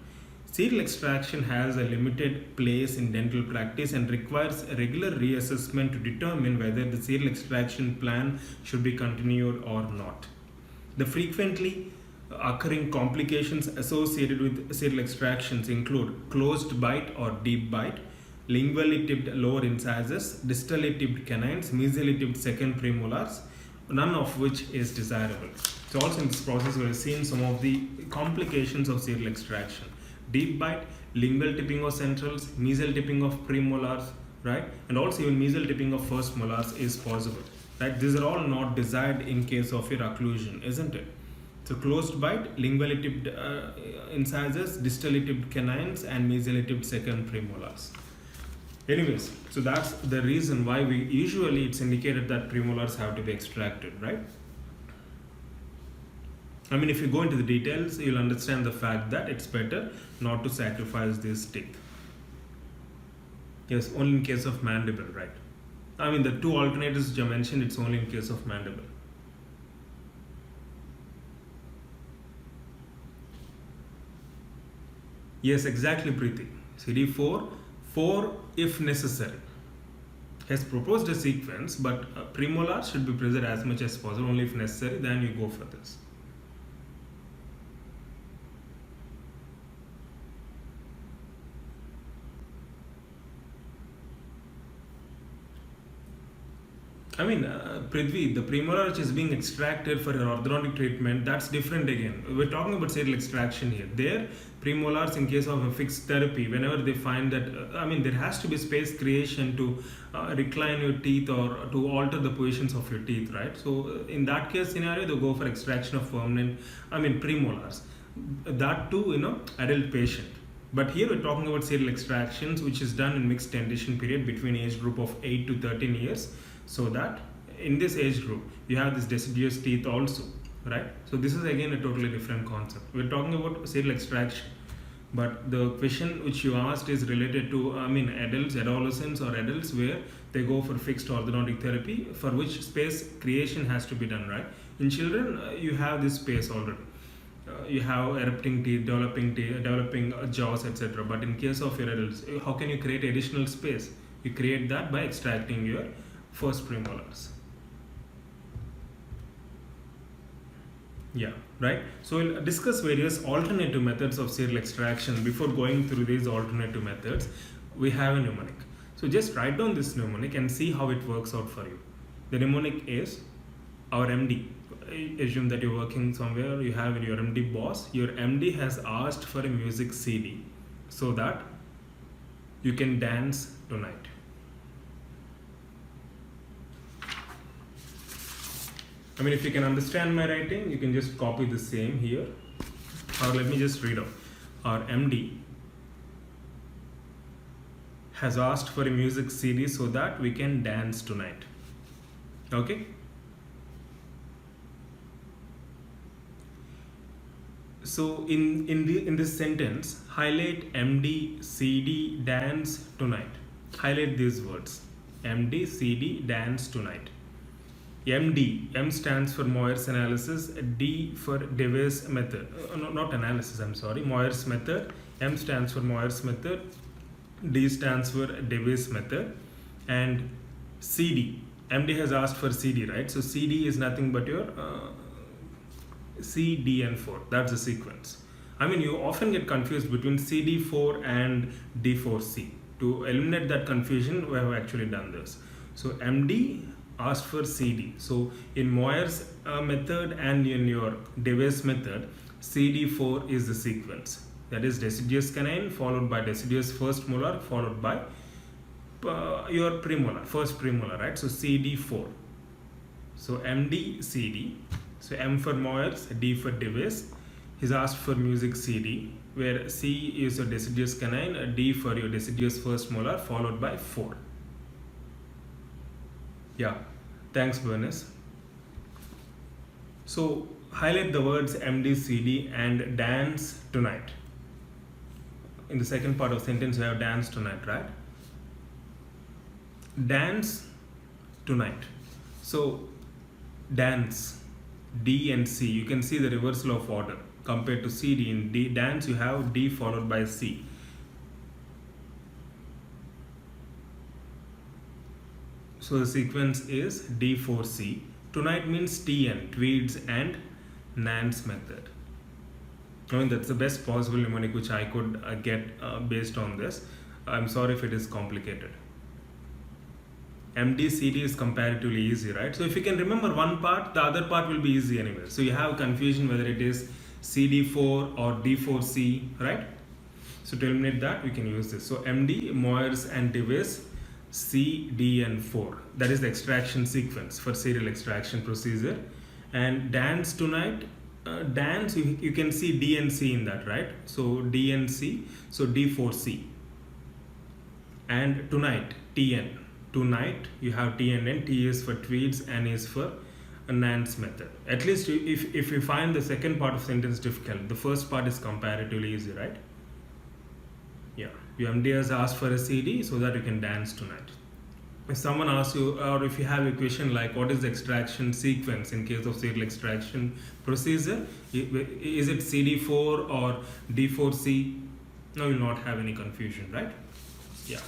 Serial extraction has a limited place in dental practice and requires a regular reassessment to determine whether the serial extraction plan should be continued or not. The frequently occurring complications associated with serial extractions include closed bite or deep bite, lingually tipped lower incisors, distally tipped canines, mesially tipped second premolars, none of which is desirable. So also in this process we have seen some of the complications of serial extraction. Deep bite, lingual tipping of centrals, mesial tipping of premolars, right? And also even mesial tipping of first molars is possible, right? These are all not desired in case of your occlusion, isn't it? So closed bite, lingually tipped incisors, distally tipped canines, and mesially tipped second premolars. Anyways, so that's the reason why we usually it's indicated that premolars have to be extracted, right? I mean, if you go into the details, you'll understand the fact that it's better not to sacrifice this teeth. Yes, only in case of mandible, right? I mean, the two alternatives which I mentioned, it's only in case of mandible. Yes, exactly, Preeti. CD4, 4 if necessary. Has proposed a sequence, but premolars should be preserved as much as possible. Only if necessary, then you go for this. I mean, Prithvi, the premolar which is being extracted for your orthodontic treatment, that's different again. We're talking about serial extraction here. There, premolars in case of a fixed therapy, whenever they find that, I mean, there has to be space creation to recline your teeth or to alter the positions of your teeth, right? So in that case scenario, they go for extraction of permanent, premolars. That too, adult patient. But here we're talking about serial extractions, which is done in mixed dentition period between age group of 8 to 13 years. So that in this age group, you have this deciduous teeth also, right? So this is again a totally different concept. We're talking about serial extraction. But the question which you asked is related to, adults, adolescents or adults where they go for fixed orthodontic therapy for which space creation has to be done, right? In children, you have this space already. You have erupting teeth, developing jaws, etc. But in case of your adults, how can you create additional space? You create that by extracting your first premolars. Yeah, right. So we'll discuss various alternative methods of serial extraction. Before going through these alternative methods, we have a mnemonic. So just write down this mnemonic and see how it works out for you. The mnemonic is our MD. Assume that you're working somewhere, you have your MD boss. Your MD has asked for a music CD so that you can dance tonight. I mean, if you can understand my writing, you can just copy the same here. Or let me just read out. Our MD has asked for a music CD so that we can dance tonight. Okay? So in this sentence, highlight MD, CD, dance tonight. Highlight these words. MD, CD, dance tonight. MD, M stands for Moyer's analysis, D for Dewey's method. No, not analysis, I'm sorry. Moyer's method. M stands for Moyer's method. D stands for Dewey's method. And CD. MD has asked for CD, right? So CD is nothing but your C, D, and 4. That's the sequence. I mean, you often get confused between CD4 and D4C. To eliminate that confusion, we have actually done this. So MD asked for CD. So in Moyer's method and in your Dewey's method, CD4 is the sequence. That is deciduous canine followed by deciduous first molar followed by your premolar, first premolar, right? So CD4. So MD, CD. So M for Moyer's, D for Dewey's. He's asked for music CD, where C is your deciduous canine, D for your deciduous first molar followed by 4. Yeah, thanks Bernice. So highlight the words MD, CD and dance tonight. In the second part of the sentence we have dance tonight, right? Dance tonight. So dance, D and C, you can see the reversal of order compared to CD. In D, dance you have D followed by C. So the sequence is D4C. Tonight means TN, Tweed's and Nance method. I mean, that's the best possible mnemonic which I could get based on this. I'm sorry if it is complicated. MD, CD is comparatively easy, right? So if you can remember one part, the other part will be easy anyway. So you have confusion whether it is CD4 or D4C, right? So to eliminate that, we can use this. So MD, Moyer's and Dewey's, C, D and 4. That is the extraction sequence for serial extraction procedure. And dance tonight, dance, you can see D and C in that, right? So D and C, so D4C. And tonight, TN. Tonight, you have T and N. T is for Tweed's, N is for Nance method. At least if you find the second part of sentence difficult, the first part is comparatively easy, right? Yeah, your MD has asked for a CD so that you can dance tonight. If someone asks you, or if you have a question like what is the extraction sequence in case of serial extraction procedure, is it CD4 or D4C? No, you will not have any confusion, right? Yeah.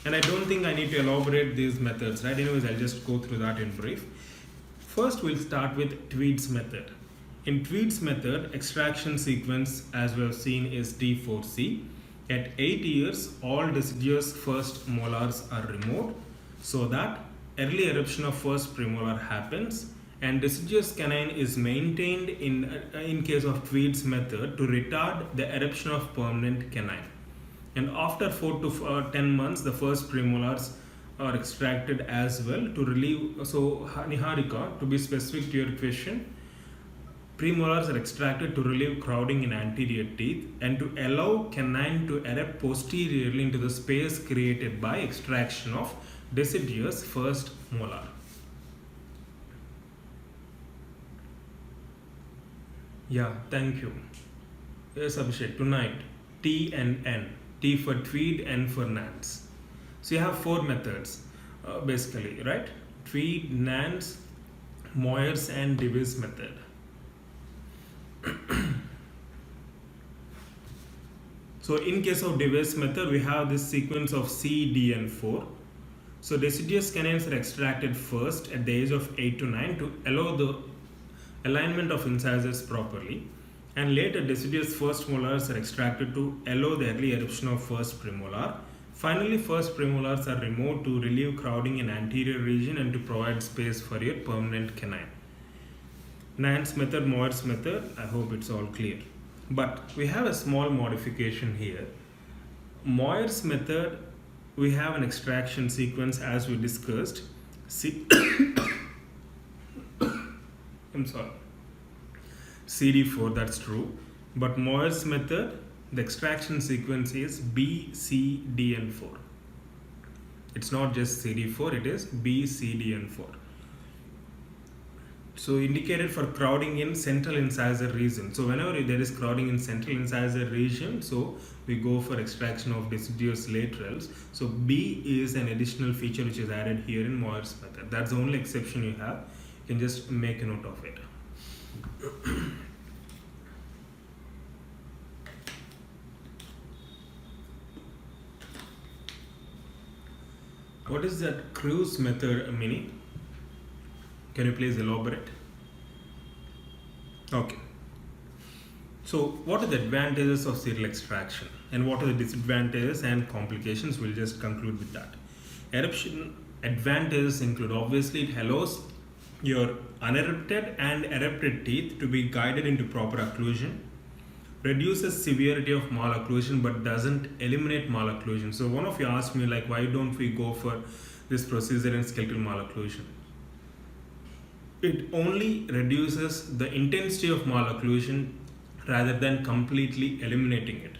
And I don't think I need to elaborate these methods, right? Anyways, I'll just go through that in brief. First, we'll start with Tweed's method. In Tweed's method, extraction sequence, as we have seen, is D4C. At 8 years, all deciduous first molars are removed so that early eruption of first premolar happens, and deciduous canine is maintained in case of Tweed's method to retard the eruption of permanent canine. And after 4 to 10 months, the first premolars are extracted as well to relieve. So, Niharika, to be specific to your question, premolars are extracted to relieve crowding in anterior teeth and to allow canine to erupt posteriorly into the space created by extraction of deciduous first molar. Yeah, thank you. Yes, Abhishek, tonight, T and N. T for Tweed, N for Nance. So you have 4 methods basically, right? Tweed, Nance, Moyer's and Dewey's method. So in case of Dewey's method, we have this sequence of C, D and 4. So deciduous canines are extracted first at the age of 8 to 9 to allow the alignment of incisors properly, and later deciduous first molars are extracted to allow the early eruption of first premolar. Finally, first premolars are removed to relieve crowding in anterior region and to provide space for your permanent canine. Nance method, Moir's method, I hope it's all clear. But we have a small modification here. Moir's method, we have an extraction sequence as we discussed. I'm sorry. CD4, that's true. But Moir's method, the extraction sequence is B, C, D, and 4. It's not just CD4, it is B, C, D, and 4. So indicated for crowding in central incisor region. So whenever there is crowding in central incisor region, so we go for extraction of deciduous laterals. So B is an additional feature which is added here in Moir's method. That's the only exception you have. You can just make a note of it. What is that Cruz method, Mini? Can you please elaborate? Okay. So, what are the advantages of serial extraction and what are the disadvantages and complications? We'll just conclude with that. Eruption advantages include, obviously, it allows your unerupted and erupted teeth to be guided into proper occlusion, reduces severity of malocclusion but doesn't eliminate malocclusion. So, one of you asked me, like, why don't we go for this procedure in skeletal malocclusion? It only reduces the intensity of malocclusion rather than completely eliminating it.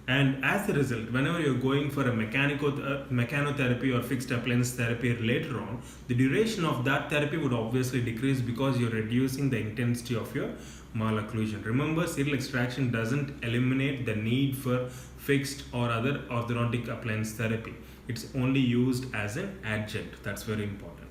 And as a result, whenever you're going for a mechanotherapy or fixed appliance therapy later on, the duration of that therapy would obviously decrease because you're reducing the intensity of your malocclusion. Remember, serial extraction doesn't eliminate the need for fixed or other orthodontic appliance therapy. It's only used as an adjunct. That's very important.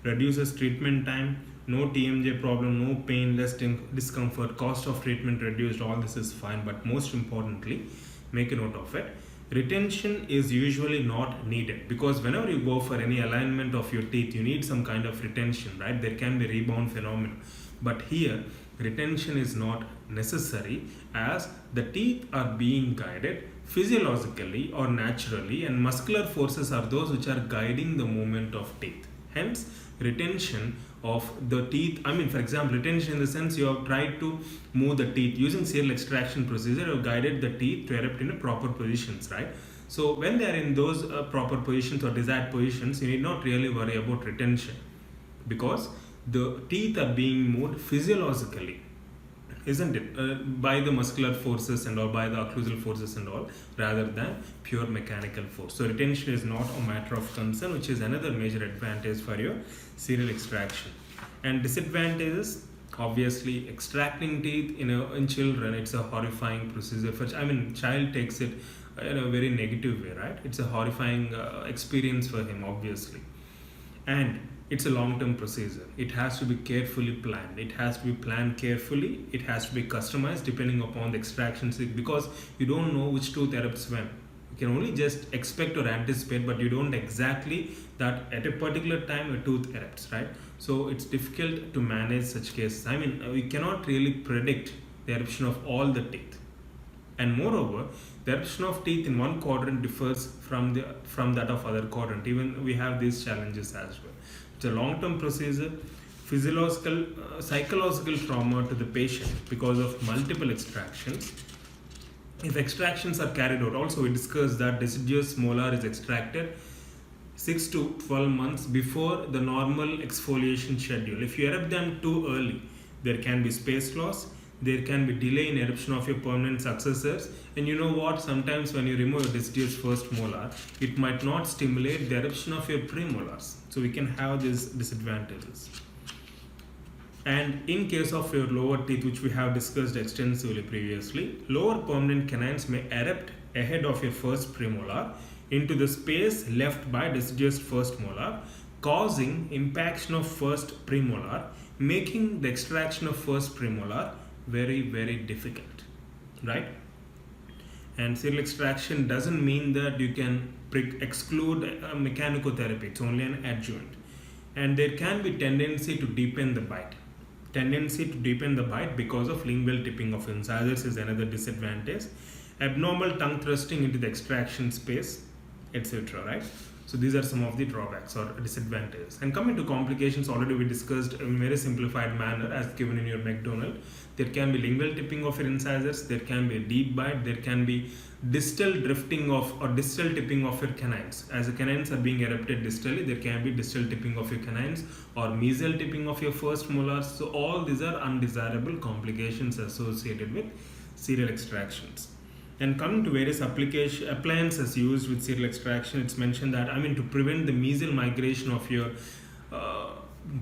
Reduces treatment time, no TMJ problem, no pain, less discomfort, cost of treatment reduced, all this is fine, but most importantly, make a note of it. Retention is usually not needed because whenever you go for any alignment of your teeth, you need some kind of retention, right? There can be rebound phenomenon. But here, retention is not necessary as the teeth are being guided physiologically or naturally, and muscular forces are those which are guiding the movement of teeth. Hence, retention of the teeth, for example, retention in the sense you have tried to move the teeth using serial extraction procedure, you have guided the teeth to erupt in a proper positions, right? So when they are in those proper positions or desired positions, you need not really worry about retention because the teeth are being moved physiologically, isn't it? By the muscular forces and all, by the occlusal forces and all, rather than pure mechanical force. So retention is not a matter of concern, which is another major advantage for your serial extraction. And disadvantages, obviously, extracting teeth in children, it's a horrifying procedure. Child takes it in a very negative way, right? It's a horrifying experience for him, obviously. And it's a long-term procedure. It has to be carefully planned. It has to be planned carefully. It has to be customized depending upon the extraction because you don't know which tooth erupts when. You can only just expect or anticipate, but you don't exactly that at a particular time a tooth erupts, right? So it's difficult to manage such cases. We cannot really predict the eruption of all the teeth. And moreover, the eruption of teeth in one quadrant differs from that of other quadrant. Even we have these challenges as well. It's a long-term procedure, physiological, psychological trauma to the patient because of multiple extractions. If extractions are carried out, also we discussed that deciduous molar is extracted 6 to 12 months before the normal exfoliation schedule. If you erupt them too early, there can be space loss, there can be delay in eruption of your permanent successors, and you know what, sometimes when you remove your deciduous first molar, it might not stimulate the eruption of your premolars. So we can have these disadvantages. And in case of your lower teeth, which we have discussed extensively previously, lower permanent canines may erupt ahead of your first premolar into the space left by deciduous first molar, causing impaction of first premolar, making the extraction of first premolar very, very difficult, right? And serial extraction doesn't mean that you can exclude mechanicotherapy. It's only an adjunct. And there can be tendency to deepen the bite. tendency to deepen the bite because of lingual tipping of incisors is another disadvantage. Abnormal tongue thrusting into the extraction space, etc. Right? So these are some of the drawbacks or disadvantages. And coming to complications, already we discussed in very simplified manner as given in your McDonald. There can be lingual tipping of your incisors, there can be a deep bite, there can be distal drifting of or distal tipping of your canines. As the canines are being erupted distally, there can be distal tipping of your canines or mesial tipping of your first molars. So all these are undesirable complications associated with serial extractions. And coming to various appliances used with serial extraction, it's mentioned that to prevent the mesial migration of your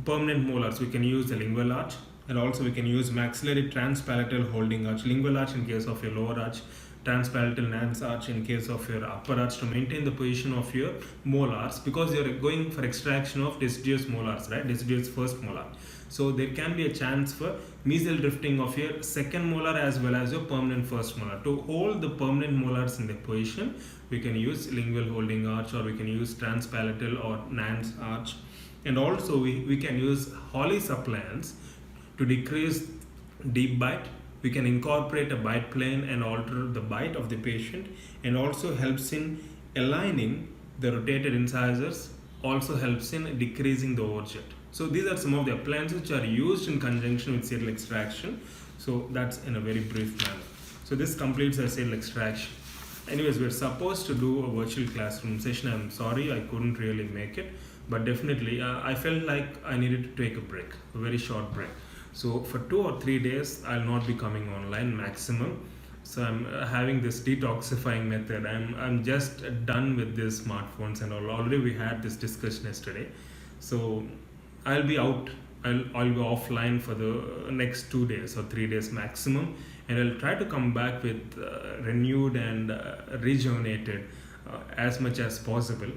permanent molars, we can use the lingual arch, and also we can use maxillary transpalatal holding arch. Lingual arch in case of your lower arch, transpalatal Nance arch in case of your upper arch, to maintain the position of your molars, because you're going for extraction of deciduous molars, right? Deciduous first molar. So there can be a chance for mesial drifting of your second molar as well as your permanent first molar. To hold the permanent molars in the position, we can use lingual holding arch, or we can use transpalatal or Nance arch. And also we can use Hawley's appliance to decrease deep bite. We can incorporate a bite plane and alter the bite of the patient, and also helps in aligning the rotated incisors, also helps in decreasing the overjet. So these are some of the appliances which are used in conjunction with serial extraction. So that's in a very brief manner. So this completes our serial extraction. Anyways, we're supposed to do a virtual classroom session. I'm sorry I couldn't really make it, but definitely I felt like I needed to take a break, a very short break. So for 2 or 3 days, I'll not be coming online maximum. So I'm having this detoxifying method. I'm just done with these smartphones and all. Already we had this discussion yesterday. So I'll be out. I'll be offline for the next 2 days or 3 days maximum, and I'll try to come back with renewed and rejuvenated as much as possible.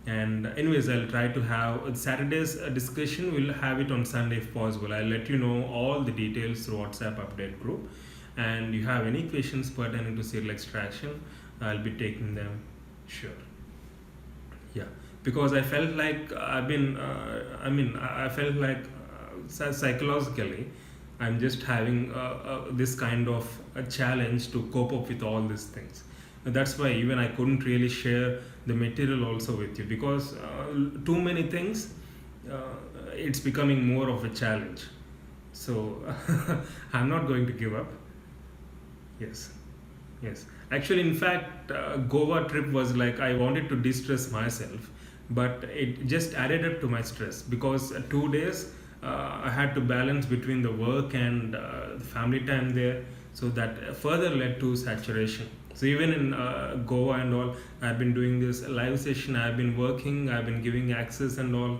And anyways, I'll try to have Saturday's discussion. We'll have it on Sunday if possible. I'll let you know all the details through WhatsApp update group. And you have any questions pertaining to serial extraction, I'll be taking them. Sure. Yeah, because I felt like I felt like psychologically, I'm just having this kind of a challenge to cope up with all these things. And that's why even I couldn't really share the material also with you, because too many things, it's becoming more of a challenge. So I'm not going to give up. Yes. Actually, in fact, Goa trip was like I wanted to de-stress myself, but it just added up to my stress, because 2 days I had to balance between the work and the family time there. So that further led to saturation. So even in Goa and all, I've been doing this live session, I've been working, I've been giving access and all.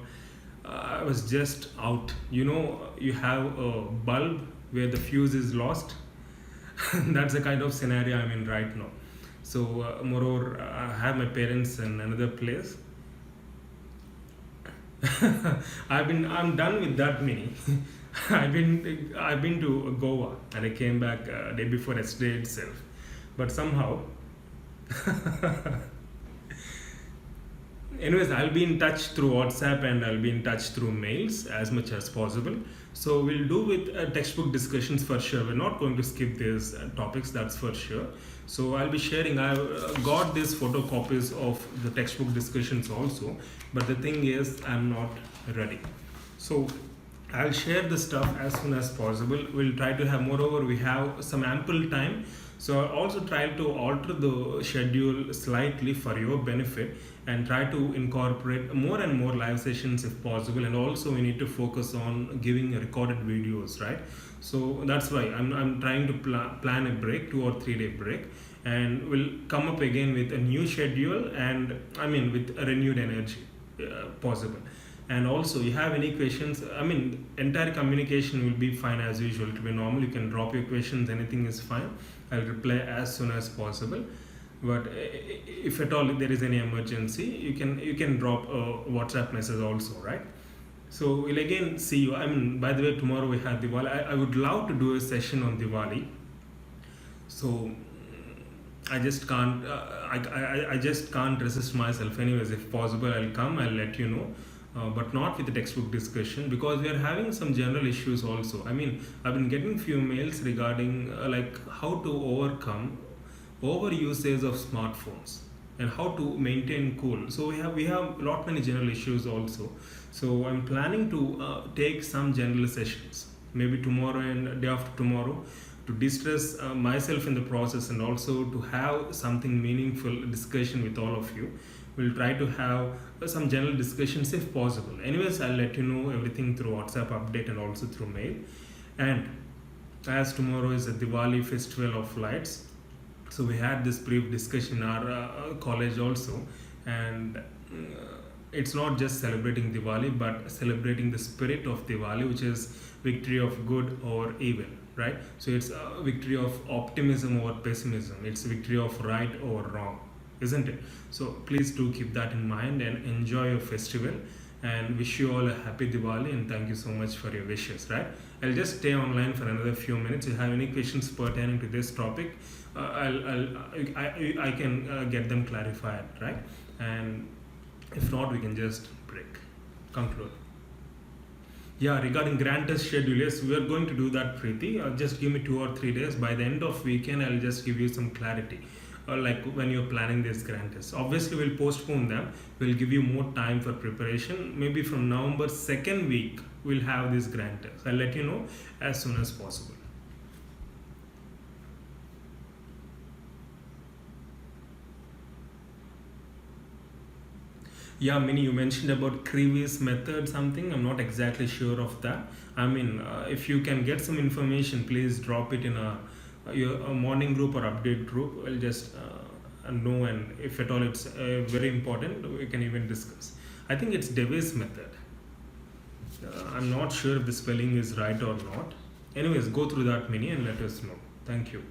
I was just out. You have a bulb where the fuse is lost. That's the kind of scenario I'm in right now. So moreover, I have my parents in another place. I'm done with that mini. I've been to Goa, and I came back day before yesterday itself. But somehow, anyways, I'll be in touch through WhatsApp, and I'll be in touch through mails as much as possible. So we'll do with textbook discussions for sure. We're not going to skip these topics, that's for sure. So I'll be sharing. I've got these photocopies of the textbook discussions also, but the thing is, I'm not ready. So I'll share the stuff as soon as possible. We'll try to have, moreover, we have some ample time. So I'll also try to alter the schedule slightly for your benefit, and try to incorporate more and more live sessions if possible. And also we need to focus on giving recorded videos, right? So that's why I'm trying to plan a break, 2 or 3 day break, and we'll come up again with a new schedule, and with a renewed energy possible. And also, you have any questions, entire communication will be fine as usual. To be normal, you can drop your questions, anything is fine. I'll reply as soon as possible. But if at all there is any emergency, you can drop a WhatsApp message also, right? So we'll again see you. By the way, tomorrow we have Diwali. I would love to do a session on Diwali. So I just can't. I just can't resist myself. Anyways, if possible, I'll come. I'll let you know. but not with the textbook discussion, because we are having some general issues also. I mean, I've been getting few mails regarding like how to overcome over usage of smartphones and how to maintain cool. So we have lot many general issues also. So I'm planning to take some general sessions maybe tomorrow and day after tomorrow, to distress myself in the process, and also to have something meaningful discussion with all of you. We'll try to have some general discussions if possible. Anyways, I'll let you know everything through WhatsApp update and also through mail. And as tomorrow is a Diwali festival of lights, so we had this brief discussion in our college also. And it's not just celebrating Diwali, but celebrating the spirit of Diwali, which is victory of good over evil, right? So it's a victory of optimism over pessimism. It's victory of right over wrong, isn't it? So please do keep that in mind and enjoy your festival. And wish you all a happy Diwali, and thank you so much for your wishes, right? I'll just stay online for another few minutes. If you have any questions pertaining to this topic, I can get them clarified, right? And if not, we can just conclude. Yeah, regarding grant test schedule, yes, we are going to do that, Preeti. Just give me 2 or 3 days. By the end of weekend, I'll just give you some clarity. Like when you're planning these grant tests. Obviously, we'll postpone them. We'll give you more time for preparation. Maybe from November second week, we'll have these grant tests. I'll let you know as soon as possible. Yeah, Mini, you mentioned about Creevy's method something. I'm not exactly sure of that. I mean, if you can get some information, please drop it in a morning group or update group. I'll just know, and if at all it's very important, we can even discuss. I think it's Devi's method. I'm not sure if the spelling is right or not. Anyways, go through that, Mini, and let us know. Thank you.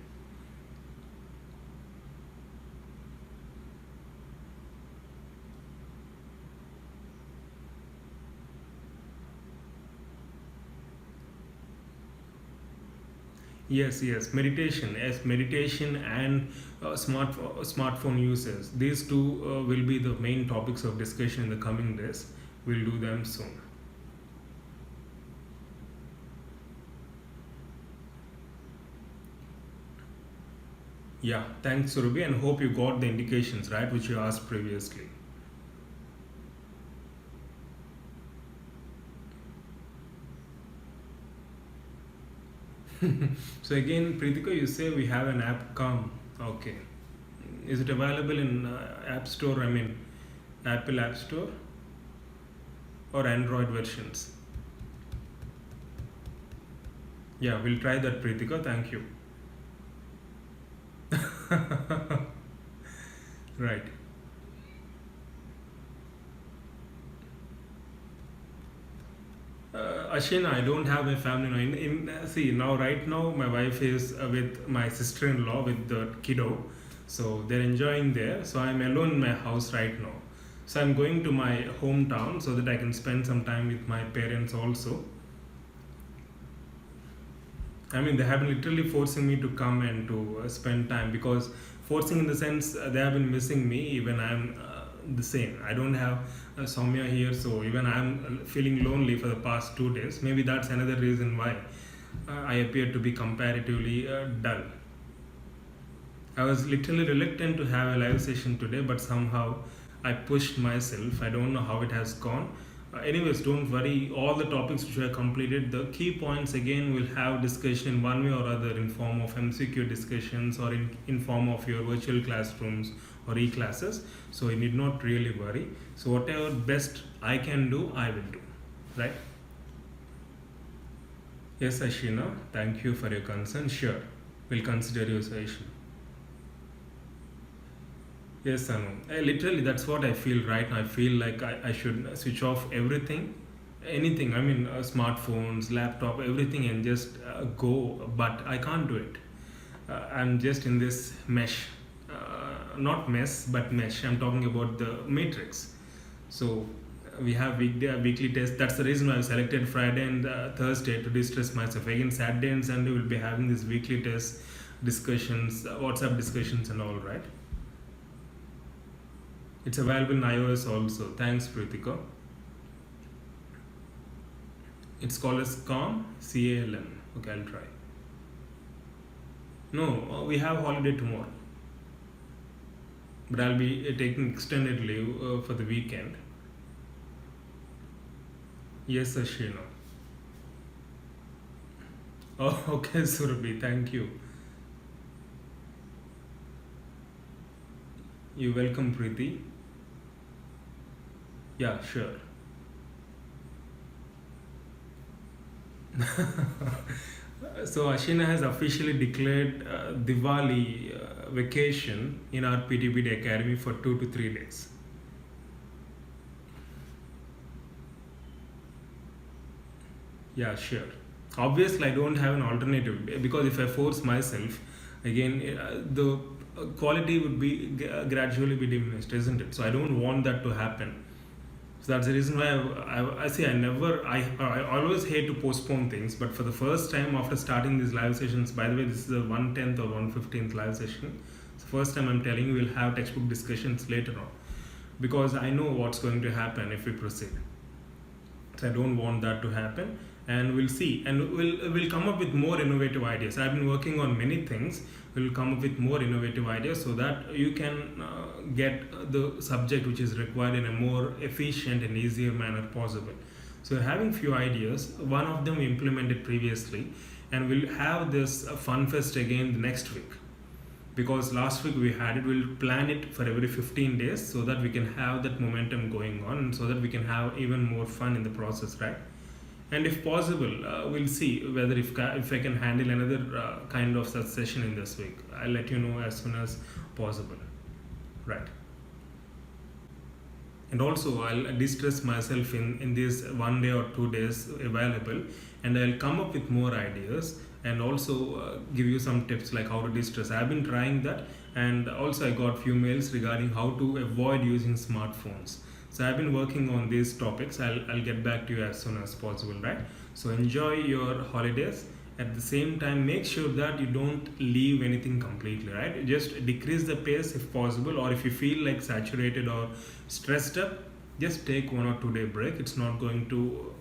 Yes, meditation. Yes, meditation and smartphone uses. These two will be the main topics of discussion in the coming days. We'll do them soon. Yeah, thanks, Surubi, and hope you got the indications right, which you asked previously. So again, Pritika, you say we have an app come. Okay. Is it available in App Store? I mean, Apple App Store or Android versions? Yeah, we'll try that, Pritika. Thank you. Right. Ashina, I don't have my family now. See, now right now my wife is with my sister-in-law with the kiddo, so they're enjoying there. So I'm alone in my house right now. So I'm going to my hometown so that I can spend some time with my parents also. I mean, they have been literally forcing me to come and to spend time, because forcing in the sense they have been missing me. Even I'm the same. I don't have Soumya here, so even I'm feeling lonely for the past 2 days. Maybe that's another reason why I appear to be comparatively dull. I was literally reluctant to have a live session today, but somehow I pushed myself. I don't know how it has gone. Anyways, don't worry. All the topics which were completed, the key points again will have discussion one way or other in form of MCQ discussions or in form of your virtual classrooms or e-classes. So you need not really worry. So whatever best I can do, I will do. Right? Yes, Ashina. Thank you for your concern. Sure. We'll consider your suggestion. Yes, Anu. Literally, that's what I feel right now. I feel like I should switch off everything, anything. I mean, smartphones, laptop, everything, and just go. But I can't do it. I'm just in this mesh. Not mess, but mesh. I'm talking about the matrix. So we have weekly tests. That's the reason why I selected Friday and Thursday to distress myself. Again, Saturday and Sunday we'll be having these weekly tests, discussions, WhatsApp discussions, and all, right? It's available in iOS also. Thanks, Pritika. It's called as CALM, CALM. Okay, I'll try. No, we have holiday tomorrow. But I'll be taking extended leave for the weekend. Yes, Ashina. Oh, okay, Surabhi, thank you. You're welcome, Preeti. Yeah, sure. So Ashina has officially declared Diwali vacation in our PTBD Academy for 2 to 3 days. Yeah, sure. Obviously, I don't have an alternative because if I force myself, again, the quality would be gradually be diminished, isn't it? So I don't want that to happen. So that's the reason why I say I always hate to postpone things, but for the first time after starting these live sessions, by the way, this is the 1/10 or 1/15th live session. It's the first time I'm telling you we'll have textbook discussions later on because I know what's going to happen if we proceed. So I don't want that to happen, and we'll see, and we'll come up with more innovative ideas. I've been working on many things. We'll come up with more innovative ideas so that you can get the subject which is required in a more efficient and easier manner possible. So we're having few ideas. One of them we implemented previously, and we'll have this fun fest again the next week. Because last week we had it, we'll plan it for every 15 days so that we can have that momentum going on, and so that we can have even more fun in the process, right? And if possible, we'll see whether if I can handle another kind of such session in this week. I'll let you know as soon as possible, right? And also I'll de-stress myself in this 1 day or 2 days available, and I'll come up with more ideas and also give you some tips like how to de-stress. I've been trying that, and also I got few mails regarding how to avoid using smartphones. So I've been working on these topics. I'll get back to you as soon as possible, right? So enjoy your holidays. At the same time, make sure that you don't leave anything completely, right? Just decrease the pace if possible, or if you feel like saturated or stressed up, just take 1 or 2 day break. It's not going to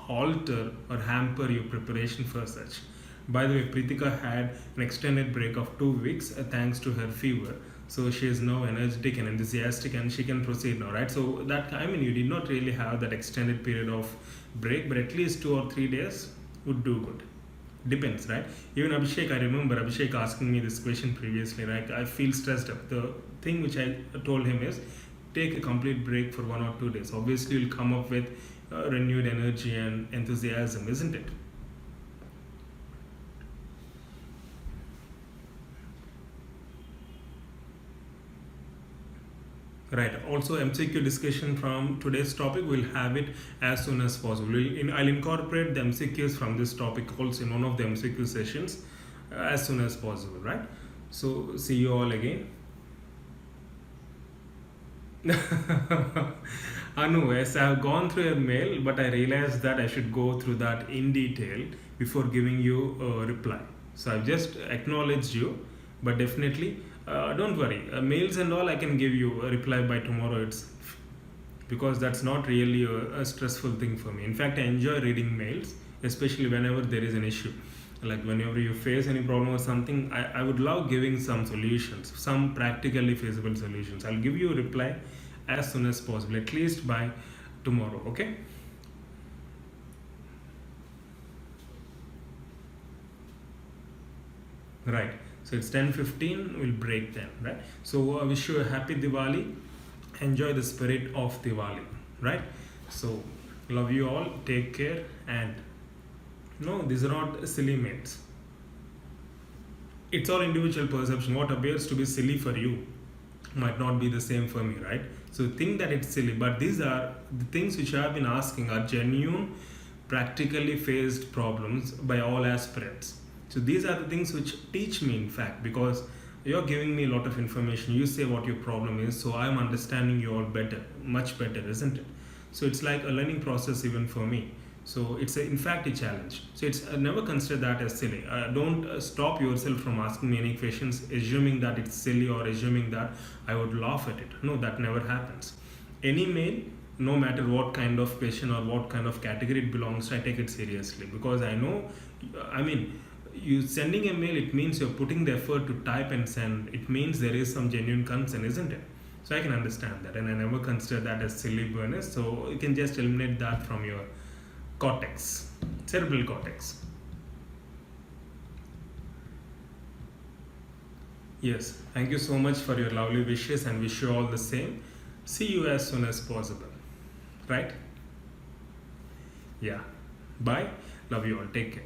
alter or hamper your preparation for such. By the way, Pritika had an extended break of 2 weeks thanks to her fever. So she is now energetic and enthusiastic, and she can proceed now, right? So that, I mean, you did not really have that extended period of break, but at least 2 or 3 days would do good. Depends, right? Even Abhishek, I remember Abhishek asking me this question previously, right? I feel stressed up. The thing which I told him is take a complete break for 1 or 2 days. Obviously, you'll come up with renewed energy and enthusiasm, isn't it? Right. Also, MCQ discussion from today's topic, we'll have it as soon as possible. I'll incorporate the MCQs from this topic also in one of the MCQ sessions as soon as possible, right? So, see you all again. Anu, yes, I have gone through your mail, but I realized that I should go through that in detail before giving you a reply. So, I've just acknowledged you, but definitely don't worry, mails and all I can give you a reply by tomorrow. It's because that's not really a stressful thing for me. In fact, I enjoy reading mails, especially whenever there is an issue. Like whenever you face any problem or something, I would love giving some solutions, some practically feasible solutions. I'll give you a reply as soon as possible, at least by tomorrow, okay? Right. So it's 10:15. We'll break then, right? So I wish you a happy Diwali. Enjoy the spirit of Diwali, right? So love you all. Take care. And no, these are not silly mates. It's all individual perception. What appears to be silly for you might not be the same for me, right? So think that it's silly, but these are the things which I have been asking are genuine, practically faced problems by all aspirants. So these are the things which teach me, in fact, because you're giving me a lot of information. You say what your problem is, so I'm understanding you all better, much better, isn't it? So it's like a learning process even for me. So it's in fact a challenge. So it's never consider that as silly. Don't stop yourself from asking me any questions, assuming that it's silly or assuming that I would laugh at it. No, that never happens. Any mail, no matter what kind of patient or what kind of category it belongs to, I take it seriously, because I know, I mean, you sending a mail, it means you're putting the effort to type and send. It means there is some genuine concern, isn't it? So I can understand that, and I never consider that as silly bonus. So you can just eliminate that from your cortex, cerebral cortex. Yes, thank you so much for your lovely wishes, and wish you all the same. See you as soon as possible. Right? Yeah. Bye. Love you all. Take care.